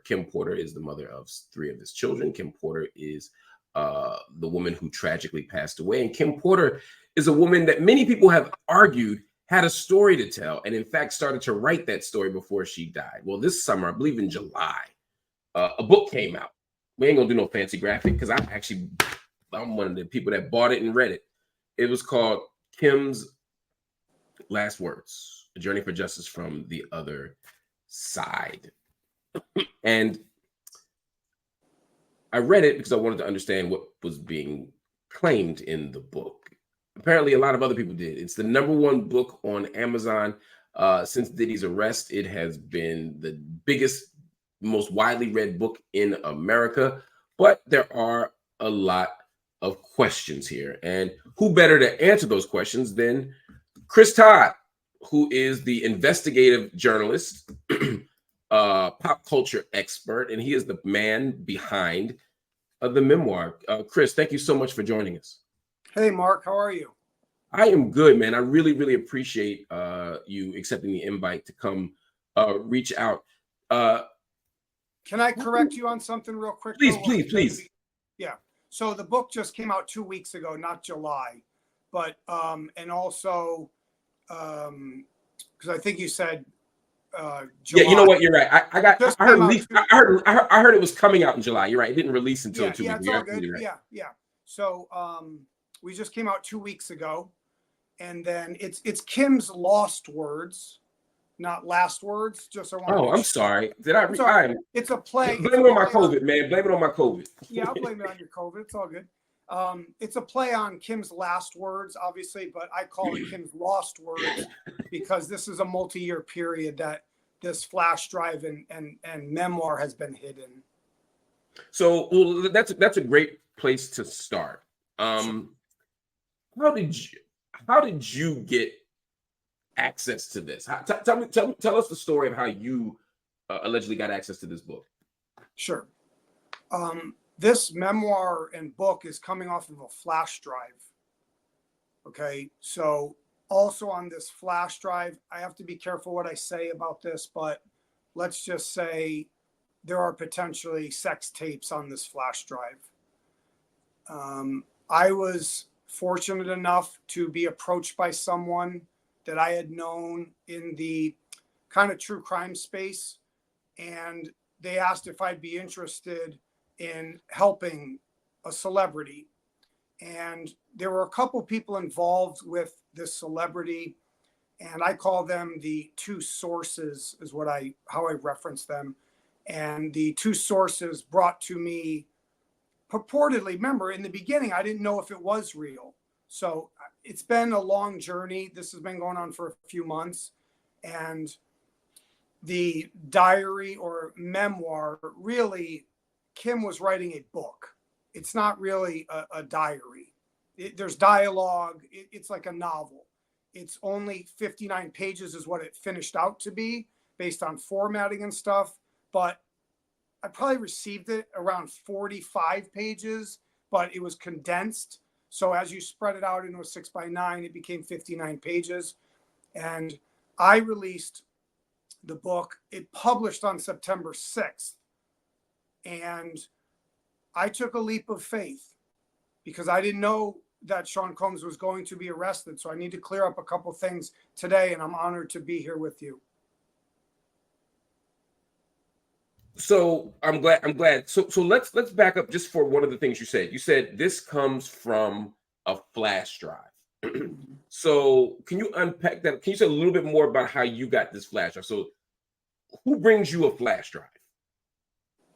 Porter. Kim Porter is the mother of 3 of his children. Kim Porter is the woman who tragically passed away. And Kim Porter is a woman that many people have argued had a story to tell, and in fact started to write that story before she died. Well, this summer, I believe in July, a book came out. We ain't gonna do no fancy graphic because I'm one of the people that bought it and read it. It was called Kim's Last Words: A Journey for Justice from the Other Side. And I read it because I wanted to understand what was being claimed in the book. Apparently, a lot of other people did. It's the #1 book on Amazon since Diddy's arrest. It has been the biggest, most widely read book in America. But there are a lot of questions here. And who better to answer those questions than Chris Todd, who is the investigative journalist, pop culture expert, and he is the man behind the memoir. Chris, thank you so much for joining us. Hey, Mark, how are you? I am good, man. I really, really appreciate you accepting the invite to come reach out. Can I correct you on something real quick? Please. Yeah. So the book just came out 2 weeks ago, not July, but and also because I think you said July. Yeah, you know what? You're right. I heard it was coming out in July. You're right. It didn't release until 2 weeks ago. Yeah, it's all good. Right. Yeah. So we just came out 2 weeks ago, and then it's Kim's Lost Words, not Last Words. Just so I want I'm sorry. Did I? It's a play. Blame it on my COVID, man. Blame it on my COVID. Yeah, I'll blame it on your COVID. It's all good. It's a play on Kim's Last Words, obviously, but I call it Kim's Lost Words because this is a multi-year period that this flash drive and memoir has been hidden. So that's a great place to start. How did you get access to this? Tell us the story of how you allegedly got access to this book. Sure. This memoir and book is coming off of a flash drive. Okay, so also on this flash drive, I have to be careful what I say about this, but let's just say there are potentially sex tapes on this flash drive. I was fortunate enough to be approached by someone that I had known in the kind of true crime space, and they asked if I'd be interested in helping a celebrity. And there were a couple people involved with this celebrity, and I call them the 2 sources is how I reference them. And the 2 sources brought to me purportedly, remember in the beginning, I didn't know if it was real. So it's been a long journey. This has been going on for a few months. And the diary or memoir, really, Kim was writing a book. It's not really a diary. There's dialogue. It's like a novel. It's only 59 pages is what it finished out to be based on formatting and stuff. But I probably received it around 45 pages, but it was condensed. So as you spread it out into a 6x9, it became 59 pages. And I released the book. It published on September 6th. And I took a leap of faith because I didn't know that Sean Combs was going to be arrested. So I need to clear up a couple things today, and I'm honored to be here with you. So I'm glad. So let's back up just for one of the things you said. You said this comes from a flash drive. So can you unpack that? Can you say a little bit more about how you got this flash drive? So who brings you a flash drive?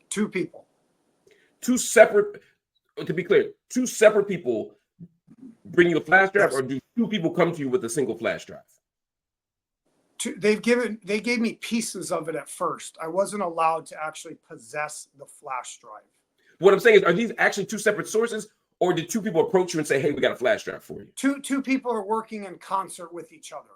2 people. 2 separate, to be clear, 2 separate people bring you a flash drive, yes. Or do 2 people come to you with a single flash drive? They gave me pieces of it at first. I wasn't allowed to actually possess the flash drive. What I'm saying is, are these actually 2 separate sources, or did 2 people approach you and say, hey, we got a flash drive for you? Two people are working in concert with each other.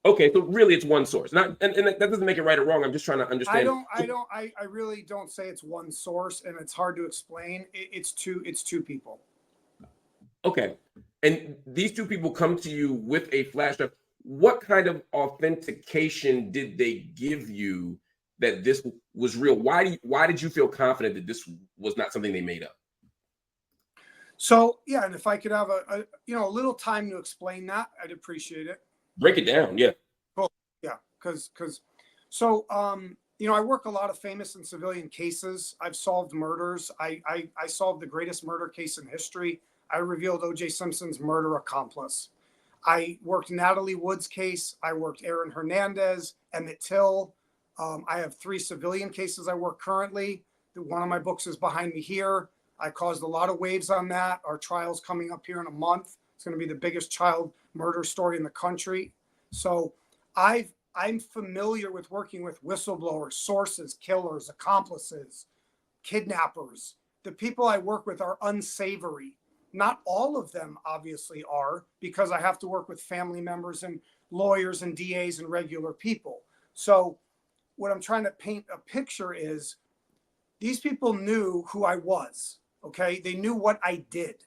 Okay, so really it's one source. Not, and that doesn't make it right or wrong. I'm just trying to understand. I really don't say it's one source, and it's hard to explain. It's two people. Okay. And these 2 people come to you with a flash drive. What kind of authentication did they give you that this was real? Why did you feel confident that this was not something they made up? So yeah, and if I could have a little time to explain that, I'd appreciate it. Break it down. Yeah. Cool. Yeah, because so I work a lot of famous and civilian cases. I've solved murders. I solved the greatest murder case in history. I revealed O.J. Simpson's murder accomplice. I worked Natalie Wood's case. I worked Aaron Hernandez, Emmett Till. I have 3 civilian cases I work currently. One of my books is behind me here. I caused a lot of waves on that. Our trial's coming up here in a month. It's going to be the biggest child murder story in the country. So I'm familiar with working with whistleblowers, sources, killers, accomplices, kidnappers. The people I work with are unsavory. Not all of them obviously are, because I have to work with family members and lawyers and DAs and regular people. So what I'm trying to paint a picture is these people knew who I was. Okay. They knew what I did.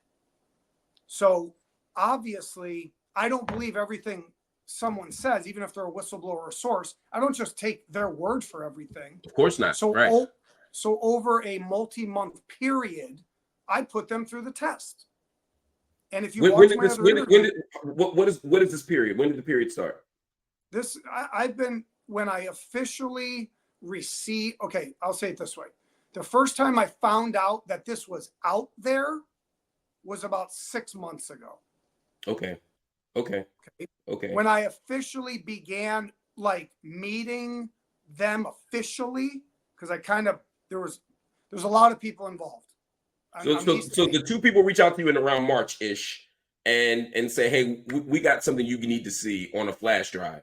So obviously I don't believe everything someone says, even if they're a whistleblower or a source. I don't just take their word for everything. Of course not. So, right. So over a multi-month period, I put them through the test. And if you what is this period? When did the period start? When I officially received, okay, I'll say it this way. The first time I found out that this was out there was about 6 months ago. Okay. When I officially began meeting them officially, because there's a lot of people involved. So the 2 people reach out to you in around March-ish and say, hey, we got something you need to see on a flash drive.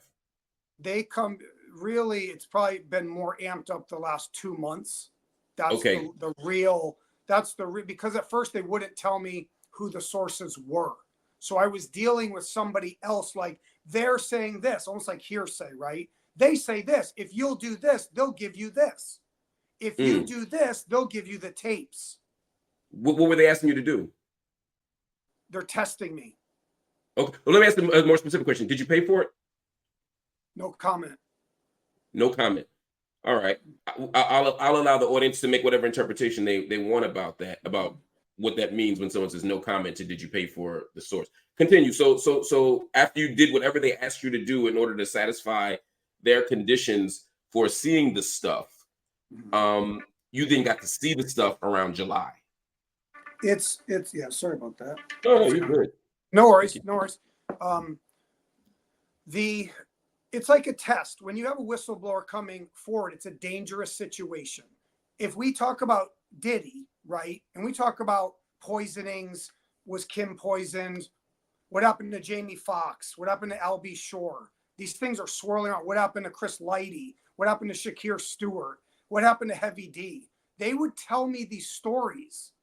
They come, really, it's probably been more amped up the last 2 months. That's okay. Because at first they wouldn't tell me who the sources were. So I was dealing with somebody else, like they're saying this, almost like hearsay, right? They say this, if you'll do this, they'll give you this. If you do this, they'll give you the tapes. What were they asking you to do? They're testing me. Okay. Well, let me ask them a more specific question. Did you pay for it? No comment. No comment. All right. I'll allow the audience to make whatever interpretation they want about that, about what that means when someone says no comment to did you pay for the source. Continue. So after you did whatever they asked you to do in order to satisfy their conditions for seeing the stuff, you then got to see the stuff around July. It's yeah, sorry about that. Oh, you're good. No worries. It's like a test. When you have a whistleblower coming forward, it's a dangerous situation. If we talk about Diddy, right, and we talk about poisonings, was Kim poisoned? What happened to Jamie Foxx? What happened to Albie Shore? These things are swirling around. What happened to Chris Lighty? What happened to Shakir Stewart? What happened to Heavy D? They would tell me these stories.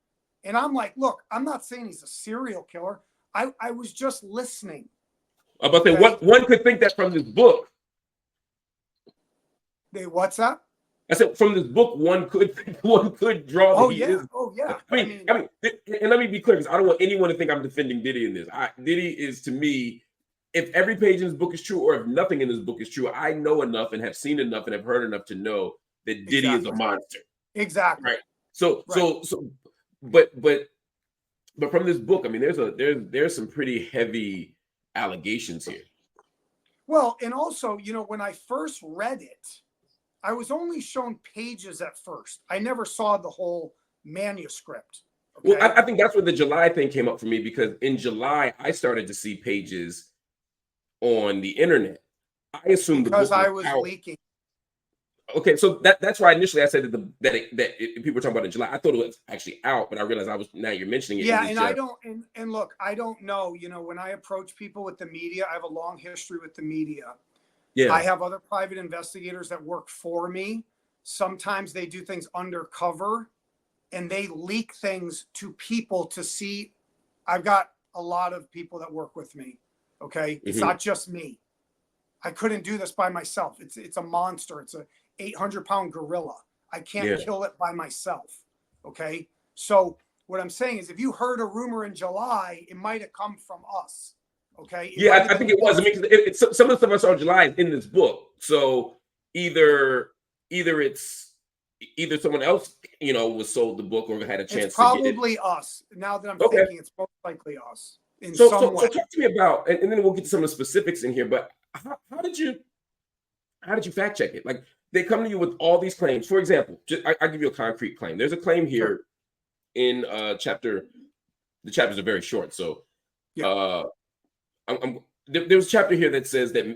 And I'm like, look, I'm not saying he's a serial killer. I was just listening. But then one could think that from this book. What's that? I said from this book, one could draw. Oh yeah. I mean, and let me be clear, because I don't want anyone to think I'm defending Diddy in this. Diddy is, to me, if every page in this book is true, or if nothing in this book is true, I know enough and have seen enough and have heard enough to know that Diddy is a monster. Exactly. Right. So but from this book, I mean, there's some pretty heavy allegations here. Well, and also, when I first read it, I was only shown pages at first. I never saw the whole manuscript. Okay? Well, I think that's where the July thing came up for me, because in July I started to see pages on the internet. I assumed because the book I was leaking. Okay, so that's why initially I said that people were talking about it in July. I thought it was actually out, but I realized now you're mentioning it. Yeah, and I don't and look, I don't know. When I approach people with the media, I have a long history with the media. Yeah, I have other private investigators that work for me. Sometimes they do things undercover, and they leak things to people to see. I've got a lot of people that work with me. Okay, it's not just me. I couldn't do this by myself. It's a monster. It's a 800-pound gorilla. I can't kill it by myself. Okay. So what I'm saying is, if you heard a rumor in July, it might have come from us. Okay. I think it was. I mean, some of the stuff I saw in July is in this book. So either either someone else, was sold the book or had a chance It's to get it. probably us. Now that I'm Okay. thinking, it's most likely us in So some way. talk to me about, and then we'll get to some of the specifics in here. But how did you fact check it? Like, they come to you with all these claims. For example, I give you a concrete claim. There's a claim here Sure. in chapter. The chapters are very short, so Yeah. there's a chapter here that says that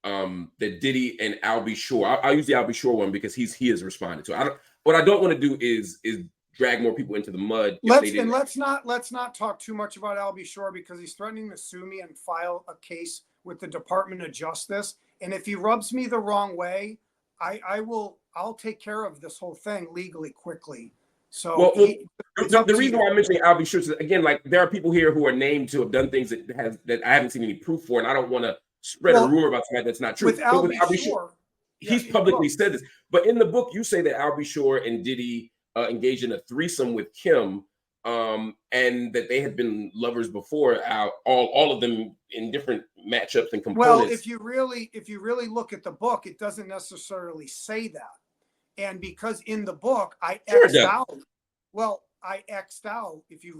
that Diddy and Al B. Sure. I'll use the Al B. Sure one because he has responded to it. What I don't want to do is drag more people into the mud. Let's not talk too much about Al B. Sure because he's threatening to sue me and file a case with the Department of Justice. And if he rubs me the wrong way, I'll take care of this whole thing legally quickly. So the reason why I'm mentioning Al B. Sure is, again, like, there are people here who are named to have done things that I haven't seen any proof for, and I don't want to spread a rumor about something that's not true. With Al B. Sure, he's publicly said this. But in the book, you say that Al B. Sure and Diddy engaged in a threesome with Kim, and that they had been lovers before, all of them in different matchups and components. Well, if you really look at the book, it doesn't necessarily say that. And because in the book I X'd out. Well, I X'd out. If you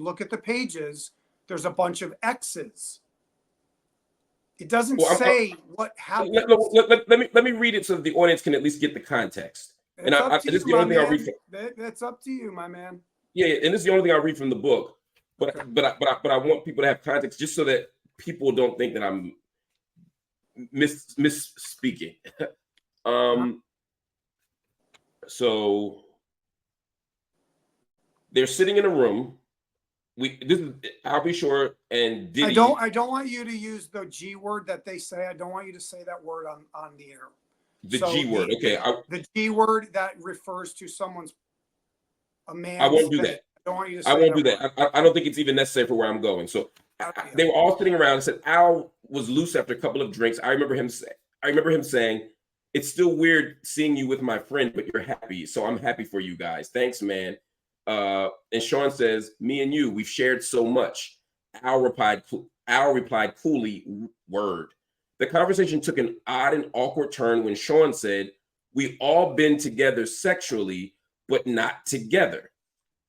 look at the pages, there's a bunch of X's. It doesn't say what happened. Let me read it so that the audience can at least get the context. And this is the only thing I'll read. That's up to you, my man. Yeah, and this is the only thing I'll read from the book. But I want people to have context just so that people don't think that I'm misspeaking. So they're sitting in a room. This is Al B. Sure and Diddy. I don't want you to use the G word that they say. I don't want you to say that word on the air. G word, okay. The G word that refers to a man. I won't do that. I don't want you to say I won't do that. I don't think it's even necessary for where I'm going. So they were all sitting around and said Al was loose after a couple of drinks. I remember him saying, "It's still weird seeing you with my friend, but you're happy. So I'm happy for you guys. Thanks, man." And Sean says, "Me and you, we've shared so much." Al replied coolly, "Word." The conversation took an odd and awkward turn when Sean said, "We all been together sexually, but not together."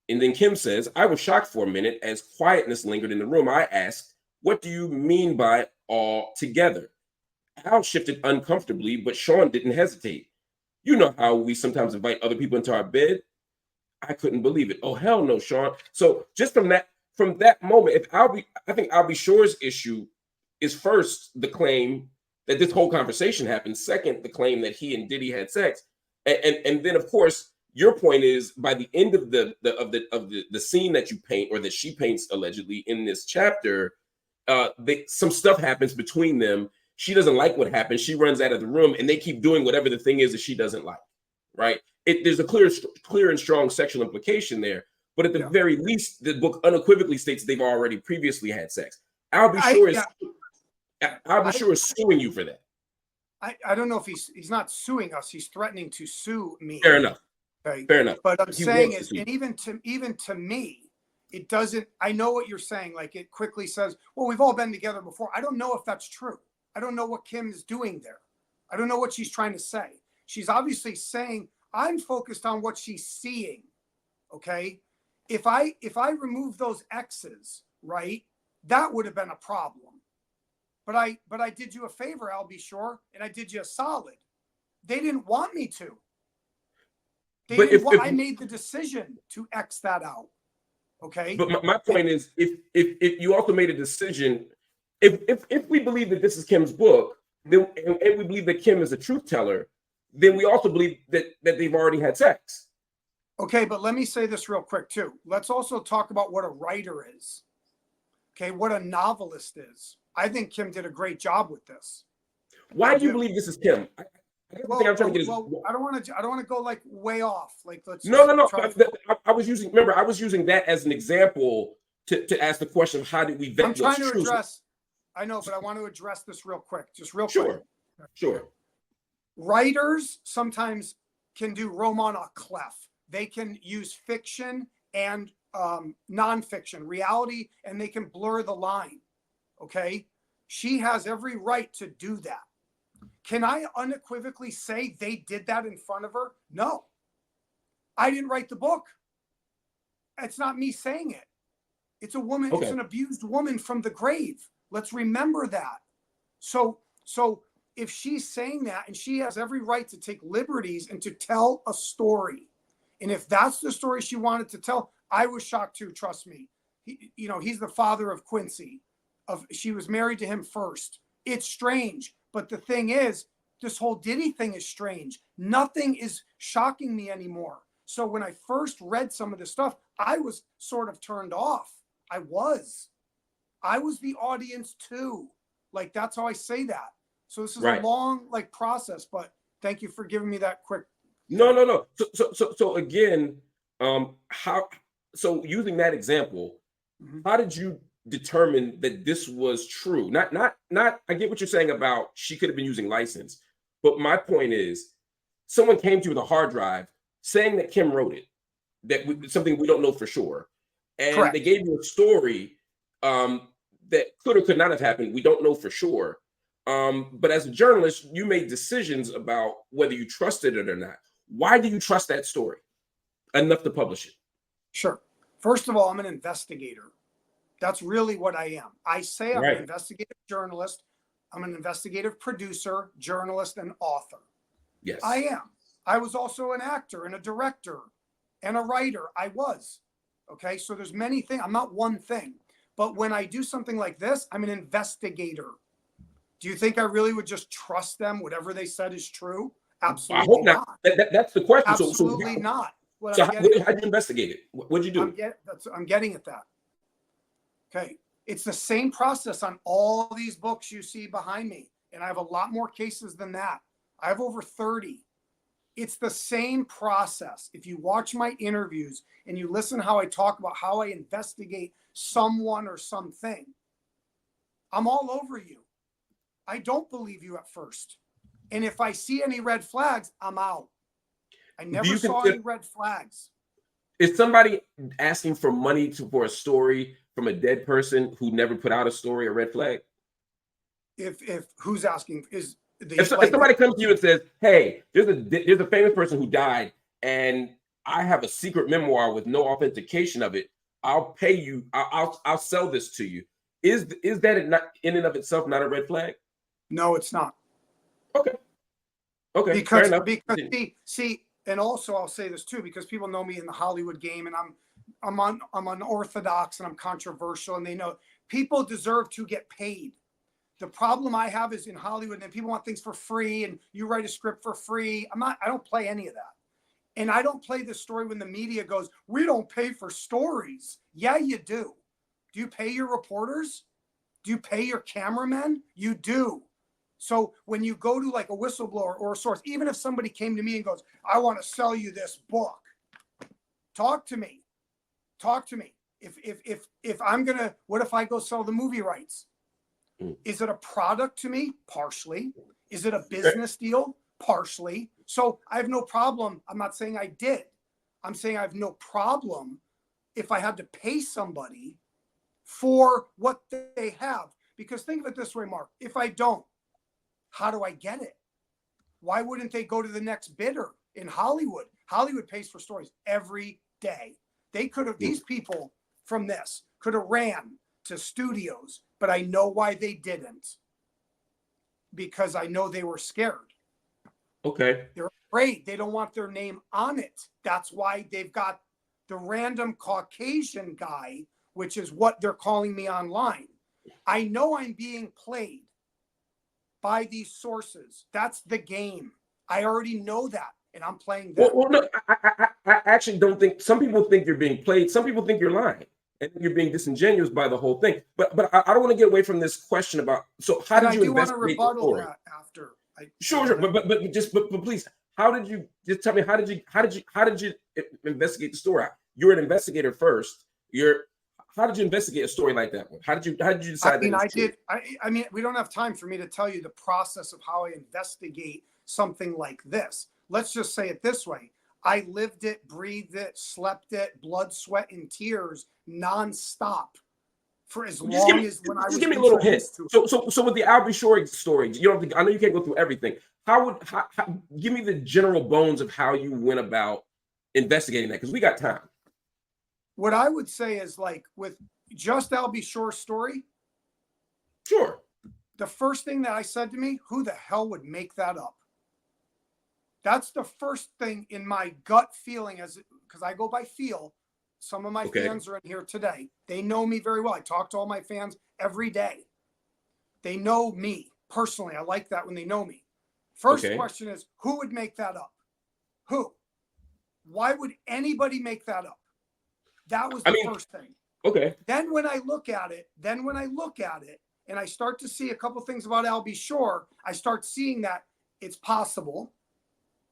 And then Kim says, "I was shocked for a minute as quietness lingered in the room. I asked, 'What do you mean by all together?'" Al shifted uncomfortably, but Sean didn't hesitate. "You know how we sometimes invite other people into our bed?" I couldn't believe it. "Oh, hell no, Sean." So just from that moment, I think Al B. Sure's issue is, first, the claim that this whole conversation happened. Second, the claim that he and Diddy had sex. And then, of course, your point is, by the end of the scene that you paint, or that she paints allegedly in this chapter, some stuff happens between them. She doesn't like what happened. She runs out of the room, and they keep doing whatever the thing is that she doesn't like. Right? There's a clear and strong sexual implication there. But at the very least, the book unequivocally states they've already previously had sex. Al B. Sure is suing you for that. I don't know if he's not suing us. He's threatening to sue me. Fair enough. Okay. Fair enough. But I'm saying is, and even to me, it doesn't. I know what you're saying. Like, it quickly says, "Well, we've all been together before." I don't know if that's true. I don't know what Kim is doing there. I don't know what she's trying to say. She's obviously saying, I'm focused on what she's seeing. Okay. If I remove those X's, right, that would have been a problem. But I did you a favor, Al B. Sure, and I did you a solid. They didn't want me to. I made the decision to X that out. Okay. But my point is, if you also made a decision, if we believe that this is Kim's book, then, and we believe that Kim is a truth teller, then we also believe that they've already had sex. Okay, but let me say this real quick too. Let's also talk about what a writer is. Okay, what a novelist is. I think Kim did a great job with this. Why do you believe this is Kim? I don't want to go like way off. Like, let's no. I was using that as an example to ask the question of how did we vet I'm trying to address. I know, but I want to address this real quick. Just real quick. Sure. Writers sometimes can do roman à clef. They can use fiction and nonfiction, reality, and they can blur the line. Okay? She has every right to do that. Can I unequivocally say they did that in front of her? No. I didn't write the book. It's not me saying it. It's a woman, Okay. it's an abused woman from the grave. Let's remember that. So if she's saying that, and she has every right to take liberties and to tell a story, and if that's the story she wanted to tell, I was shocked too, trust me. He's the father of Quincy. She was married to him first. It's strange. But the thing is, this whole Diddy thing is strange. Nothing is shocking me anymore. So when I first read some of this stuff, I was sort of turned off. I was the audience too. Like, that's how I say that. So this is a long process, but thank you for giving me that quick. No. So again, so using that example, how did you determine that this was true? Not I get what you're saying about she could have been using license, but my point is, someone came to you with a hard drive saying that Kim wrote it, something we don't know for sure, and Correct. They gave you a story that could or could not have happened. We don't know for sure. But as a journalist, you made decisions about whether you trusted it or not. Why do you trust that story enough to publish it? Sure. First of all, I'm an investigator. That's really what I am. I say I'm an investigative journalist. I'm an investigative producer, journalist, and author. Yes. I am. I was also an actor and a director and a writer. I was. Okay. So there's many things. I'm not one thing. But when I do something like this, I'm an investigator. Do you think I really would just trust them? Whatever they said is true? Absolutely I hope not. That's the question. Absolutely not. So how did you investigate it? What'd you do? I'm getting at that. Okay. It's the same process on all these books you see behind me. And I have a lot more cases than that. I have over 30. It's the same process. If you watch my interviews and you listen how I talk about how I investigate someone or something, I'm all over you. I don't believe you at first. And if I see any red flags, I'm out. I never saw any red flags. Is somebody asking for money for a story from a dead person who never put out a story a red flag? If who's asking is if somebody comes to you and says, "Hey, there's a famous person who died, and I have a secret memoir with no authentication of it. I'll pay you. I'll sell this to you." Is that not in and of itself not a red flag? No, it's not. Okay. Because see, and also I'll say this too, because people know me in the Hollywood game, and I'm unorthodox and I'm controversial, and they know people deserve to get paid. The problem I have is in Hollywood, and people want things for free, and you write a script for free. I don't play any of that. And I don't play this story when the media goes, "We don't pay for stories." Yeah, you do. Do you pay your reporters? Do you pay your cameramen? You do. So when you go to like a whistleblower or a source, even if somebody came to me and goes, "I want to sell you this book," talk to me. Talk to me. If I'm gonna, what if I go sell the movie rights? Is it a product to me? Partially. Is it a business deal? Partially. So I have no problem. I'm not saying I did. I'm saying I have no problem if I had to pay somebody for what they have. Because think of it this way, Mark. If I don't, how do I get it? Why wouldn't they go to the next bidder in Hollywood? Hollywood pays for stories every day. They could have, these people from this could have ran to studios, but I know why they didn't. Because I know they were scared. Okay. They're afraid. They don't want their name on it. That's why they've got the random Caucasian guy, which is what they're calling me online. I know I'm being played by these sources. That's the game. I already know that, and I'm playing them. Well, no, I actually don't think. Some people think you're being played. Some people think you're lying, and you're being disingenuous by the whole thing. But I don't want to get away from this question about. So how did you investigate the story? That after. Sure. But please, how did you just tell me? How did you investigate the story? You're an investigator first. How did you investigate a story like that one? How did you decide? I mean, we don't have time for me to tell you the process of how I investigate something like this. Let's just say it this way. I lived it, breathed it, slept it, blood, sweat, and tears nonstop for as Just give long me, as when I just was give me a little hint. introduced to it. So with the Albie Shore story, you don't think, I know you can't go through everything. How, give me the general bones of how you went about investigating that, because we got time. What I would say is, like, with just Albie Shore's story, Sure. the first thing that I said to me, who the hell would make that up? That's the first thing in my gut feeling, as because I go by feel. Some of my fans are in here today. They know me very well. I talk to all my fans every day. They know me personally. I like that when they know me. First question is, who would make that up? Who? Why would anybody make that up? That was the first thing. Okay. Then when I look at it, and I start to see a couple things about Albie Shore, I start seeing that it's possible,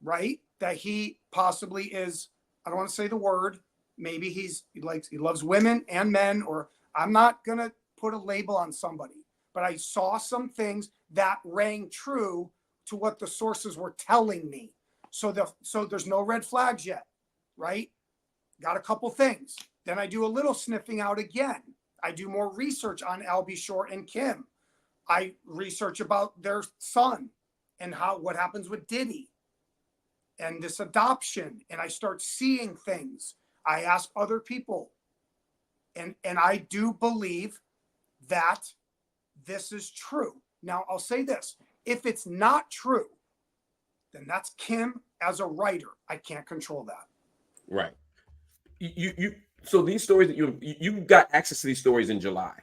right? That he possibly is, I don't want to say the word, maybe he loves women and men, or I'm not going to put a label on somebody, but I saw some things that rang true to what the sources were telling me. So there's no red flags yet, right? Got a couple things. Then I do a little sniffing out again. I do more research on Albie Shore and Kim. I research about their son and what happens with Diddy and this adoption. And I start seeing things. I ask other people. And I do believe that this is true. Now, I'll say this. If it's not true, then that's Kim as a writer. I can't control that. Right. So these stories that you got access to these stories in July,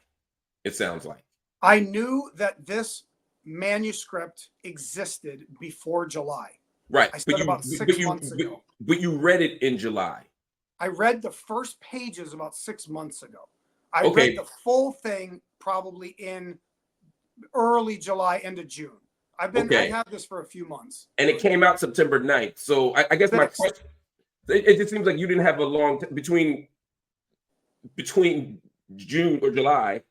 it sounds like. I knew that this manuscript existed before July. Right. I said about 6 months ago. But you read it in July. I read the first pages about 6 months ago. I read the full thing probably in early July, end of June. I've had this for a few months. And it came out September 9th. So I guess my question, it just seems like you didn't have a long between June or July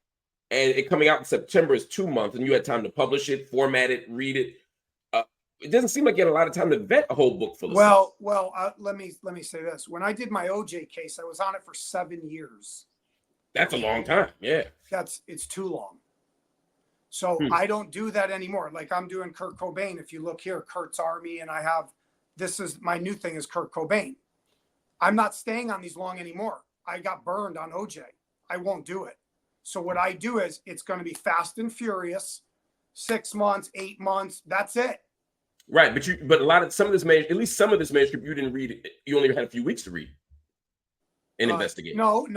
and it coming out in September is 2 months, and you had time to publish it, format it, read it. It doesn't seem like you had a lot of time to vet a whole book full of stuff. Let me say this. When I did my OJ case, I was on it for 7 years. That's a long time. Yeah. It's too long. So I don't do that anymore. Like I'm doing Kurt Cobain. If you look here, Kurt's Army, and this is my new thing is Kurt Cobain. I'm not staying on these long anymore. I got burned on OJ. I won't do it. So what I do is it's going to be fast and furious, 6 months, 8 months. That's it. Right. But some of this manuscript, you didn't read. You only had a few weeks to read and investigate. No.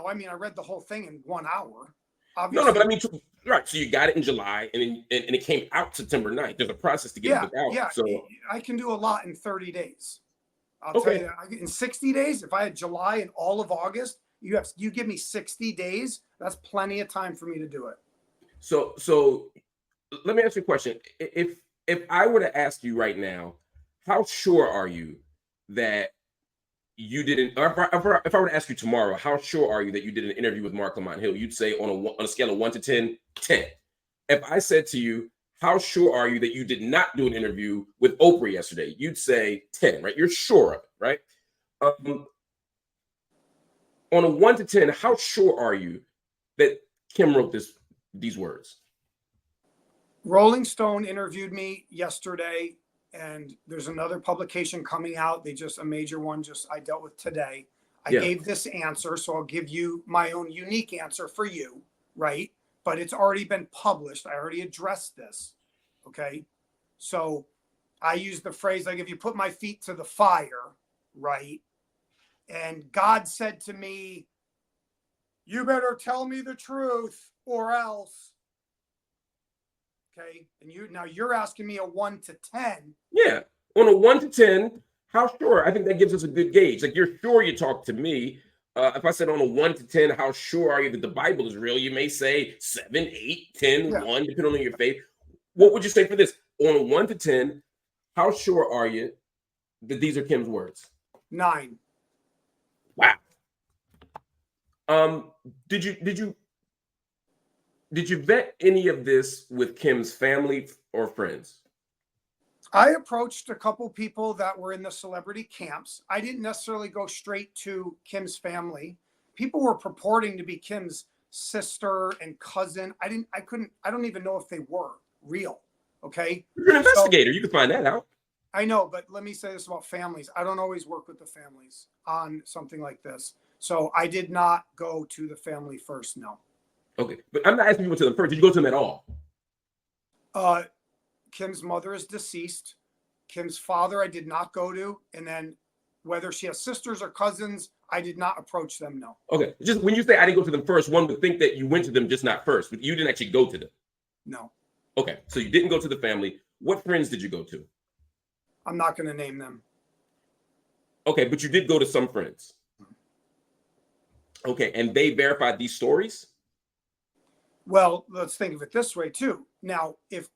I mean, I read the whole thing in 1 hour. No, Obviously. but I mean, right. So you got it in July and it came out September 9th. There's a process to get it out. Yeah. So I can do a lot in 30 days. I'll tell you that. In 60 days, if I had July and all of August, you give me 60 days. That's plenty of time for me to do it. So let me ask you a question. If I were to ask you right now, how sure are you that you didn't, or if I were to ask you tomorrow, how sure are you that you did an interview with Marc Lamont Hill? You'd say on a scale of 1 to 10, 10. If I said to you, how sure are you that you did not do an interview with Oprah yesterday? You'd say 10, right? You're sure of it, right? On a 1 to 10, how sure are you that Kim wrote these words? Rolling Stone interviewed me yesterday, and there's another publication coming out. A major one I dealt with today. I gave this answer, so I'll give you my own unique answer for you, right? But it's already been published. I already addressed this, okay? So I use the phrase, like, if you put my feet to the fire, right? And God said to me, you better tell me the truth or else. Okay. And you're asking me a 1 to 10. Yeah. On a 1 to 10, how sure? I think that gives us a good gauge. Like, you're sure you talked to me. If I said on a 1 to 10, how sure are you that the Bible is real? You may say 7, 8, 10, 1, depending on your faith. What would you say for this? On a 1 to 10, how sure are you that these are Kim's words? 9. Wow. Did you vet any of this with Kim's family or friends? I approached a couple people that were in the celebrity camps. I didn't necessarily go straight to Kim's family. People were purporting to be Kim's sister and cousin. I don't even know if they were real. Okay. You're an investigator. You can find that out. I know, but let me say this about families. I don't always work with the families on something like this. So I did not go to the family first. No. Okay. But I'm not asking you to them first. Did you go to them at all? Kim's mother is deceased. Kim's father, I did not go to. And then whether she has sisters or cousins, I did not approach them. No. Okay. Just when you say I didn't go to them first, one would think that you went to them, just not first, but you didn't actually go to them. No. Okay. So you didn't go to the family. What friends did you go to? I'm not going to name them. Okay. But you did go to some friends. Okay. And they verified these stories? Well, let's think of it this way too. Now, if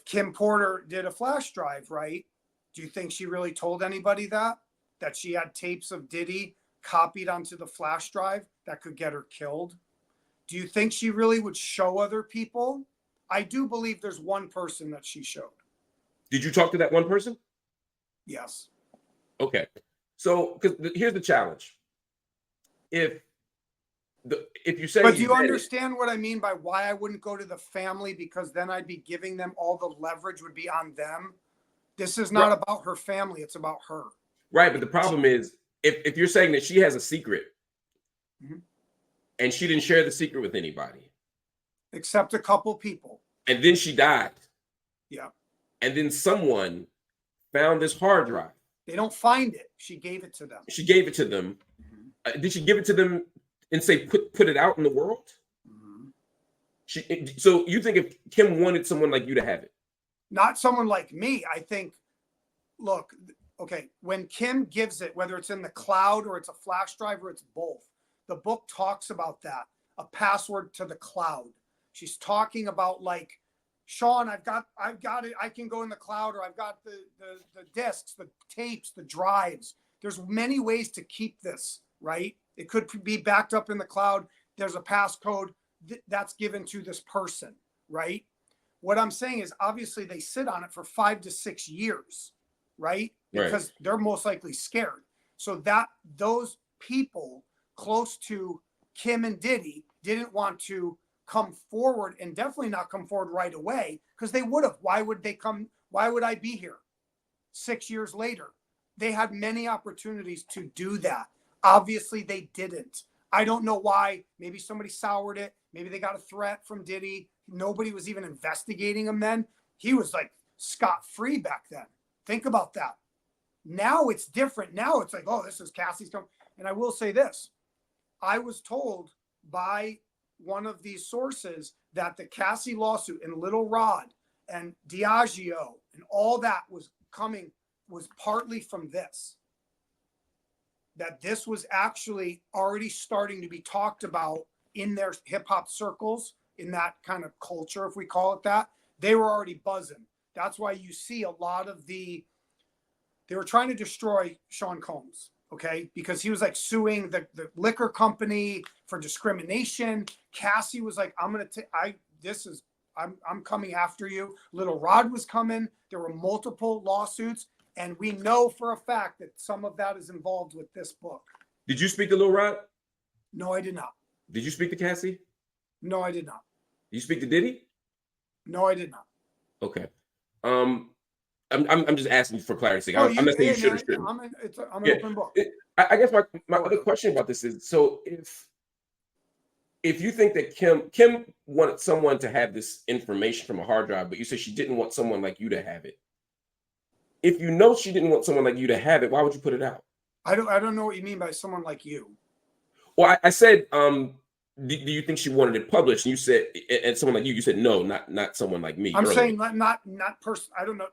Kim Porter did a flash drive, right? Do you think she really told anybody that she had tapes of Diddy copied onto the flash drive that could get her killed? Do you think she really would show other people? I do believe there's one person that she showed. Did you talk to that one person? Yes. Okay. So, because here's the challenge. If you say, but do you understand what I mean by why I wouldn't go to the family? Because then I'd be giving them all the leverage would be on them. This is not about her family. It's about her. Right. But the problem is if you're saying that she has a secret and she didn't share the secret with anybody. Except a couple people. And then she died. Yeah. And then someone found this hard drive. They don't find it. She gave it to them. She gave it to them. Did she give it to them and say, put it out in the world? So you think if Kim wanted someone like you to have it? Not someone like me. I think, look, okay, when Kim gives it, whether it's in the cloud or it's a flash drive or it's both, the book talks about that, a password to the cloud. She's talking about like, Sean, I've got it. I can go in the cloud, or I've got the discs, the tapes, the drives. There's many ways to keep this, right? It could be backed up in the cloud. There's a passcode that's given to this person, right? What I'm saying is obviously they sit on it for 5 to 6 years, right? Because they're most likely scared. So that those people close to Kim and Diddy didn't want to come forward, and definitely not come forward right away, because they would have. Why would they come? Why would I be here 6 years later? They had many opportunities to do that. Obviously, they didn't. I don't know why. Maybe somebody soured it. Maybe they got a threat from Diddy. Nobody was even investigating him then. He was like scot-free back then. Think about that. Now it's different. Now it's like, oh, this is Cassie's coming. And I will say this. I was told by one of these sources that the Cassie lawsuit and Little Rod and Diageo and all that was partly from this. That this was actually already starting to be talked about in their hip hop circles, in that kind of culture, if we call it that. They were already buzzing. That's why you see a lot of they were trying to destroy Sean Combs, okay? Because he was like suing the liquor company for discrimination. Cassie was like, I'm coming after you. Little Rod was coming. There were multiple lawsuits. And we know for a fact that some of that is involved with this book. Did you speak to Lil Rod? No, I did not. Did you speak to Cassie? No, I did not. Did you speak to Diddy? No, I did not. Okay. I'm just asking for clarity's sake. I'm not saying you should or shouldn't. I'm an open book. I guess my other question about this is, so if you think that Kim wanted someone to have this information from a hard drive, but you said she didn't want someone like you to have it. If you know she didn't want someone like you to have it, why would you put it out? I don't know what you mean by someone like you. Well, I said, do you think she wanted it published? And you said, and someone like you said, no, not someone like me. I'm saying not person. I don't know.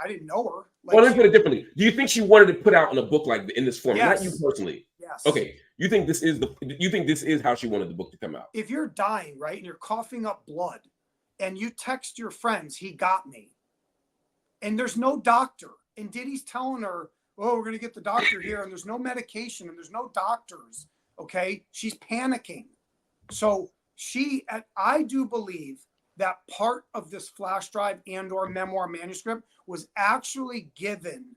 I didn't know her. Like, well, let me put it differently. Do you think she wanted to put out in a book like in this form? Yes. Not you personally. Yes. Okay. You think this is how she wanted the book to come out? If you're dying, right, and you're coughing up blood, and you text your friends, he got me, and there's no doctor, and Diddy's telling her, oh, we're going to get the doctor here, and there's no medication, and there's no doctors, okay? She's panicking. So I do believe that part of this flash drive and or memoir manuscript was actually given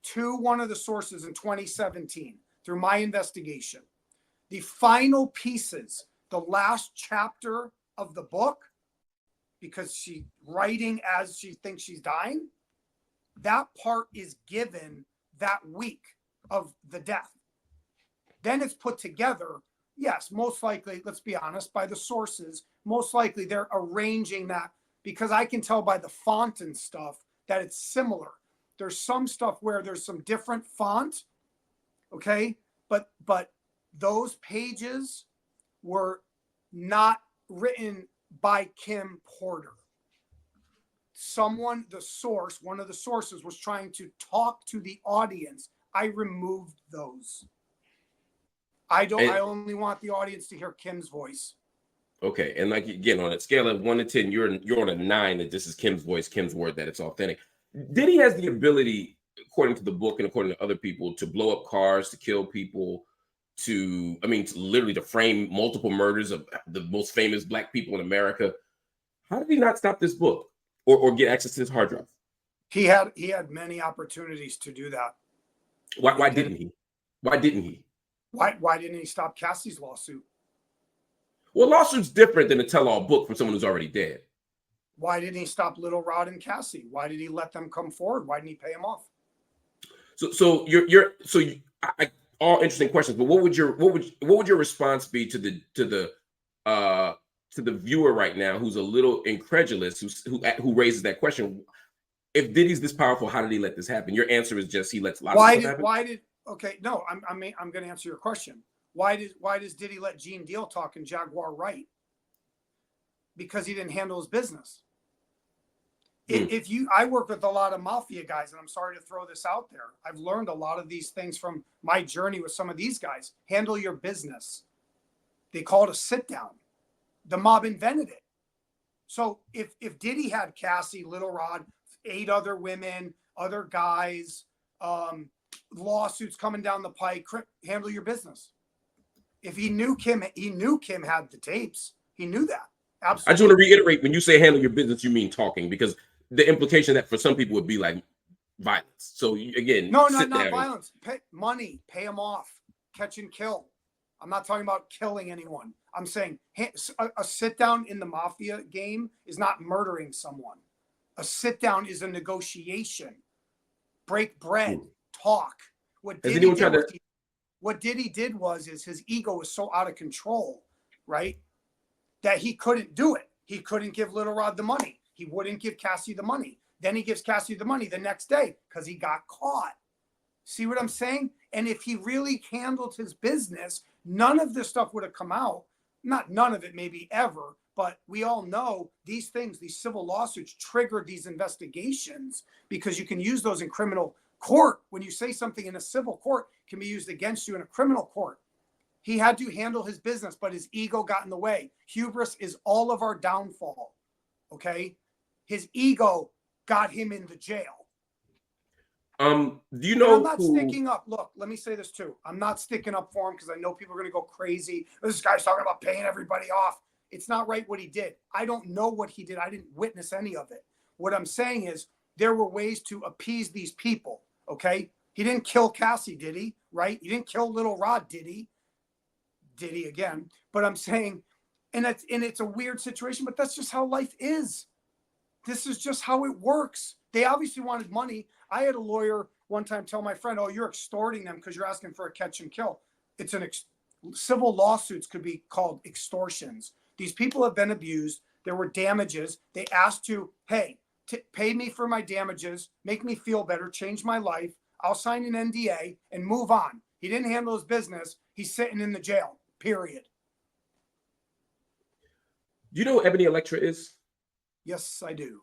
to one of the sources in 2017 through my investigation. The final pieces the last chapter of the book, because she's writing as she thinks she's dying, that part is given that week of the death. Then it's put together. Yes, most likely, let's be honest, by the sources, most likely they're arranging that, because I can tell by the font and stuff that it's similar. There's some stuff where there's some different font, okay? But those pages were not written by Kim Porter. Someone, the source, one of the sources was trying to talk to the audience. I removed those. I only want the audience to hear Kim's voice. Okay, and like again, on a scale of 1 to 10, you're on a 9 that this is Kim's voice, Kim's word, that it's authentic. Diddy has the ability, according to the book and according to other people, to blow up cars, to kill people, to literally to frame multiple murders of the most famous Black people in America. How did he not stop this book or get access to this hard drive? He had many opportunities to do that. Why didn't he? Why didn't he? Why didn't he stop Cassie's lawsuit? Well, lawsuit's different than a tell-all book from someone who's already dead. Why didn't he stop Little Rod and Cassie? Why did he let them come forward? Why didn't he pay them off? So all interesting questions, but what would your response be to the viewer right now who's a little incredulous, who raises that question? If Diddy's this powerful, how did he let this happen? Your answer is just he lets lots of stuff happen. I'm going to answer your question. Why does Diddy let Gene Deal talk and Jaguar write? Because he didn't handle his business. I work with a lot of mafia guys, and I'm sorry to throw this out there. I've learned a lot of these things from my journey with some of these guys. Handle your business. They call it a sit down. The mob invented it. So if Diddy had Cassie, Little Rod, 8 other women, other guys, lawsuits coming down the pike, handle your business. If he knew Kim had the tapes. He knew that. Absolutely. I just want to reiterate, when you say handle your business, you mean talking, because the implication that for some people would be like violence. So again, not violence. Pay money, pay them off, catch and kill. I'm not talking about killing anyone. I'm saying a sit down in the mafia game is not murdering someone. A sit down is a negotiation. Break bread, talk. What Diddy did was his ego was so out of control, right, that he couldn't do it. He couldn't give Little Rod the money. He wouldn't give Cassie the money. Then he gives Cassie the money the next day because he got caught. See what I'm saying? And if he really handled his business, none of this stuff would have come out. Not none of it, maybe ever, but we all know these things, these civil lawsuits triggered these investigations because you can use those in criminal court. When you say something in a civil court, it can be used against you in a criminal court. He had to handle his business, but his ego got in the way. Hubris is all of our downfall, okay? His ego got him in the jail. Do you know? I'm not sticking up. Look, let me say this too. I'm not sticking up for him because I know people are going to go crazy. This guy's talking about paying everybody off. It's not right what he did. I don't know what he did. I didn't witness any of it. What I'm saying is there were ways to appease these people, okay? He didn't kill Cassie, did he? Right? He didn't kill Little Rod, did he? Did he again? But I'm saying, and it's a weird situation, but that's just how life is. This is just how it works. They obviously wanted money. I had a lawyer one time tell my friend, "Oh, you're extorting them because you're asking for a catch and kill." It's civil lawsuits could be called extortions. These people have been abused. There were damages. They asked to, hey, pay me for my damages, make me feel better, change my life. I'll sign an NDA and move on. He didn't handle his business. He's sitting in the jail, period. You know who Ebony Electra is? Yes, I do.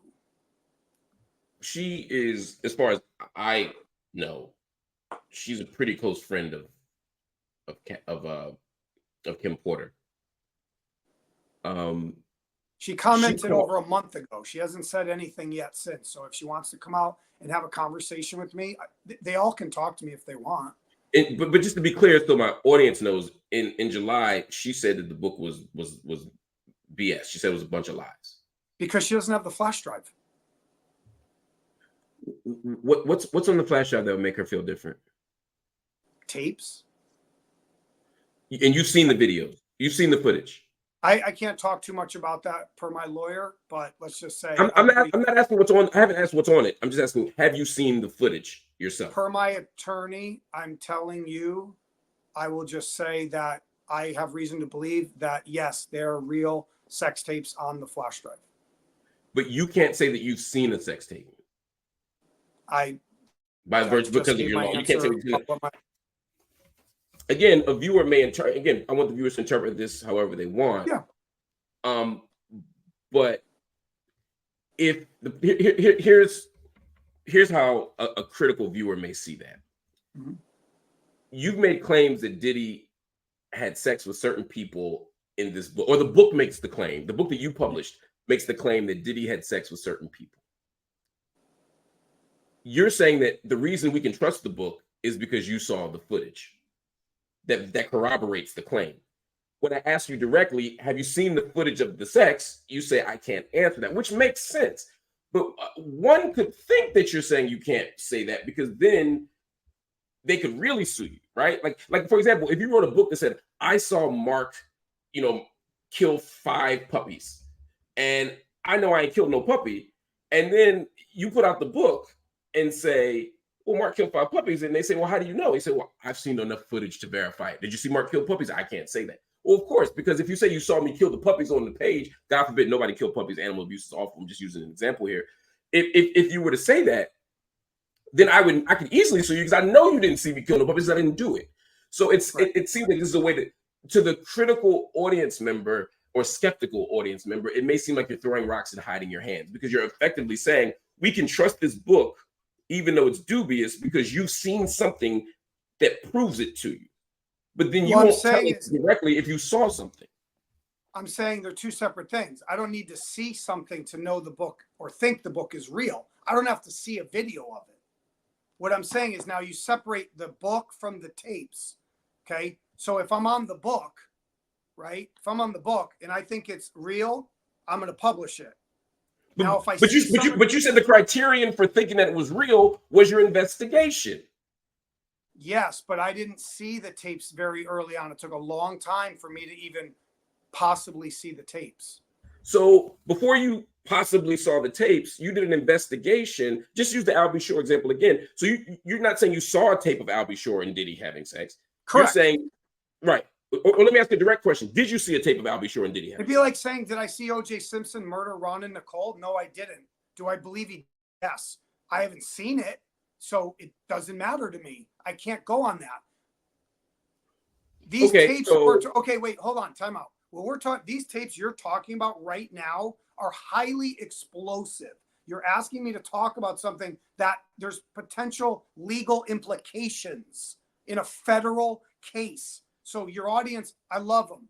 She is, as far as I know, she's a pretty close friend of Kim Porter. She commented over a month ago. She hasn't said anything yet since. So if she wants to come out and have a conversation with me, they all can talk to me if they want. But just to be clear, so my audience knows, in July, she said that the book was BS. She said it was a bunch of lies. Because she doesn't have the flash drive. What's on the flash drive that would make her feel different? Tapes. And you've seen the videos. You've seen the footage. I can't talk too much about that per my lawyer, but let's just say I'm not asking what's on. I haven't asked what's on it. I'm just asking, have you seen the footage yourself? per my attorney, I'm telling you, I will just say that I have reason to believe that, yes, there are real sex tapes on the flash drive. But you can't say that you've seen a sex tape. I By virtue because of your law. You can't say what you my, again, a viewer may interpret. Again, I want the viewers to interpret this however they want. Yeah. But if here's how a critical viewer may see that. Mm-hmm. You've made claims that Diddy had sex with certain people in this book, or the book makes the claim. The book that you published makes the claim that Diddy had sex with certain people. You're saying that the reason we can trust the book is because you saw the footage that corroborates the claim. When I ask you directly, have you seen the footage of the sex? You say, I can't answer that, which makes sense. But one could think that you're saying you can't say that because then they could really sue you, right? Like for example, if you wrote a book that said, I saw Mark, kill 5 puppies, and I know I ain't killed no puppy, and then you put out the book and say, well, Mark killed 5 puppies, and they say, well, how do you know? He said, well, I've seen enough footage to verify it. Did you see Mark kill puppies? I can't say that. Well, of course, because if you say you saw me kill the puppies on the page, God forbid nobody kill puppies. Animal abuse is awful. I'm just using an example here. If you were to say that, then I could easily sue you because I know you didn't see me kill the puppies. I didn't do it. So it seems like this is a way to the critical audience member or skeptical audience member, it may seem like you're throwing rocks and hiding your hands because you're effectively saying we can trust this book even though it's dubious because you've seen something that proves it to you. But then you won't tell us directly if you saw something. I'm saying they're two separate things. I don't need to see something to know the book or think the book is real. I don't have to see a video of it. What I'm saying is now you separate the book from the tapes. Okay. So if I'm on the book, right? If I'm on the book and I think it's real, I'm going to publish it. Now, if I but you said the criterion for thinking that it was real was your investigation. Yes, but I didn't see the tapes very early on. It took a long time for me to even possibly see the tapes. So before you possibly saw the tapes, you did an investigation. Just use the Albie Shore example again. So you're not saying you saw a tape of Albie Shore and Diddy having sex. Correct. You're saying, right. Or let me ask you a direct question. Did you see a tape of Albie Shore and Diddy having sex? It'd be like saying, did I see O.J. Simpson murder Ron and Nicole? No, I didn't. Do I believe he? Yes. I haven't seen it, so it doesn't matter to me. I can't go on that. These tapes okay, wait, hold on, time out. Well, we're talking, these tapes you're talking about right now are highly explosive. You're asking me to talk about something that there's potential legal implications in a federal case. So your audience, I love them.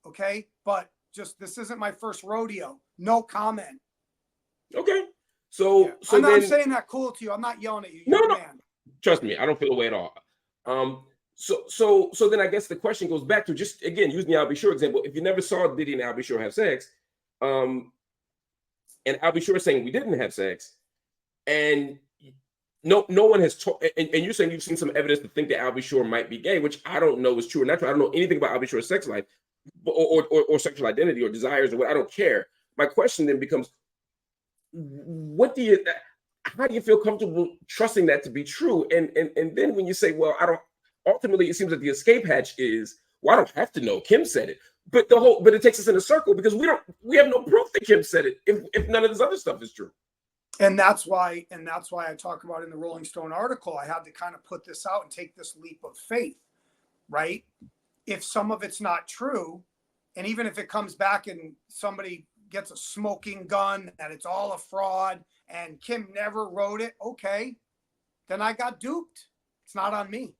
Okay. But just, this isn't my first rodeo. No comment. Okay. So, yeah. so I'm saying that cool to you. I'm not yelling at you. You're no. man. Trust me, I don't feel the way at all. So then I guess the question goes back to just again using the Albie Shore example. If you never saw Diddy and Albie Shore have sex, and Albie Shore saying we didn't have sex, and no one has told, and you're saying you've seen some evidence to think that Albie Shore might be gay, which I don't know is true or not true. I don't know anything about Albie Shore's sex life, or sexual identity or desires or what. I don't care. My question then becomes, how do you feel comfortable trusting that to be true? And then when you say, well, I don't, ultimately it seems like the escape hatch is, well, I don't have to know. Kim said it. But it takes us in a circle because we have no proof that Kim said it if none of this other stuff is true. And that's why I talk about in the Rolling Stone article, I had to kind of put this out and take this leap of faith, right? If some of it's not true, and even if it comes back and somebody gets a smoking gun and it's all a fraud and Kim never wrote it, okay, then I got duped. It's not on me.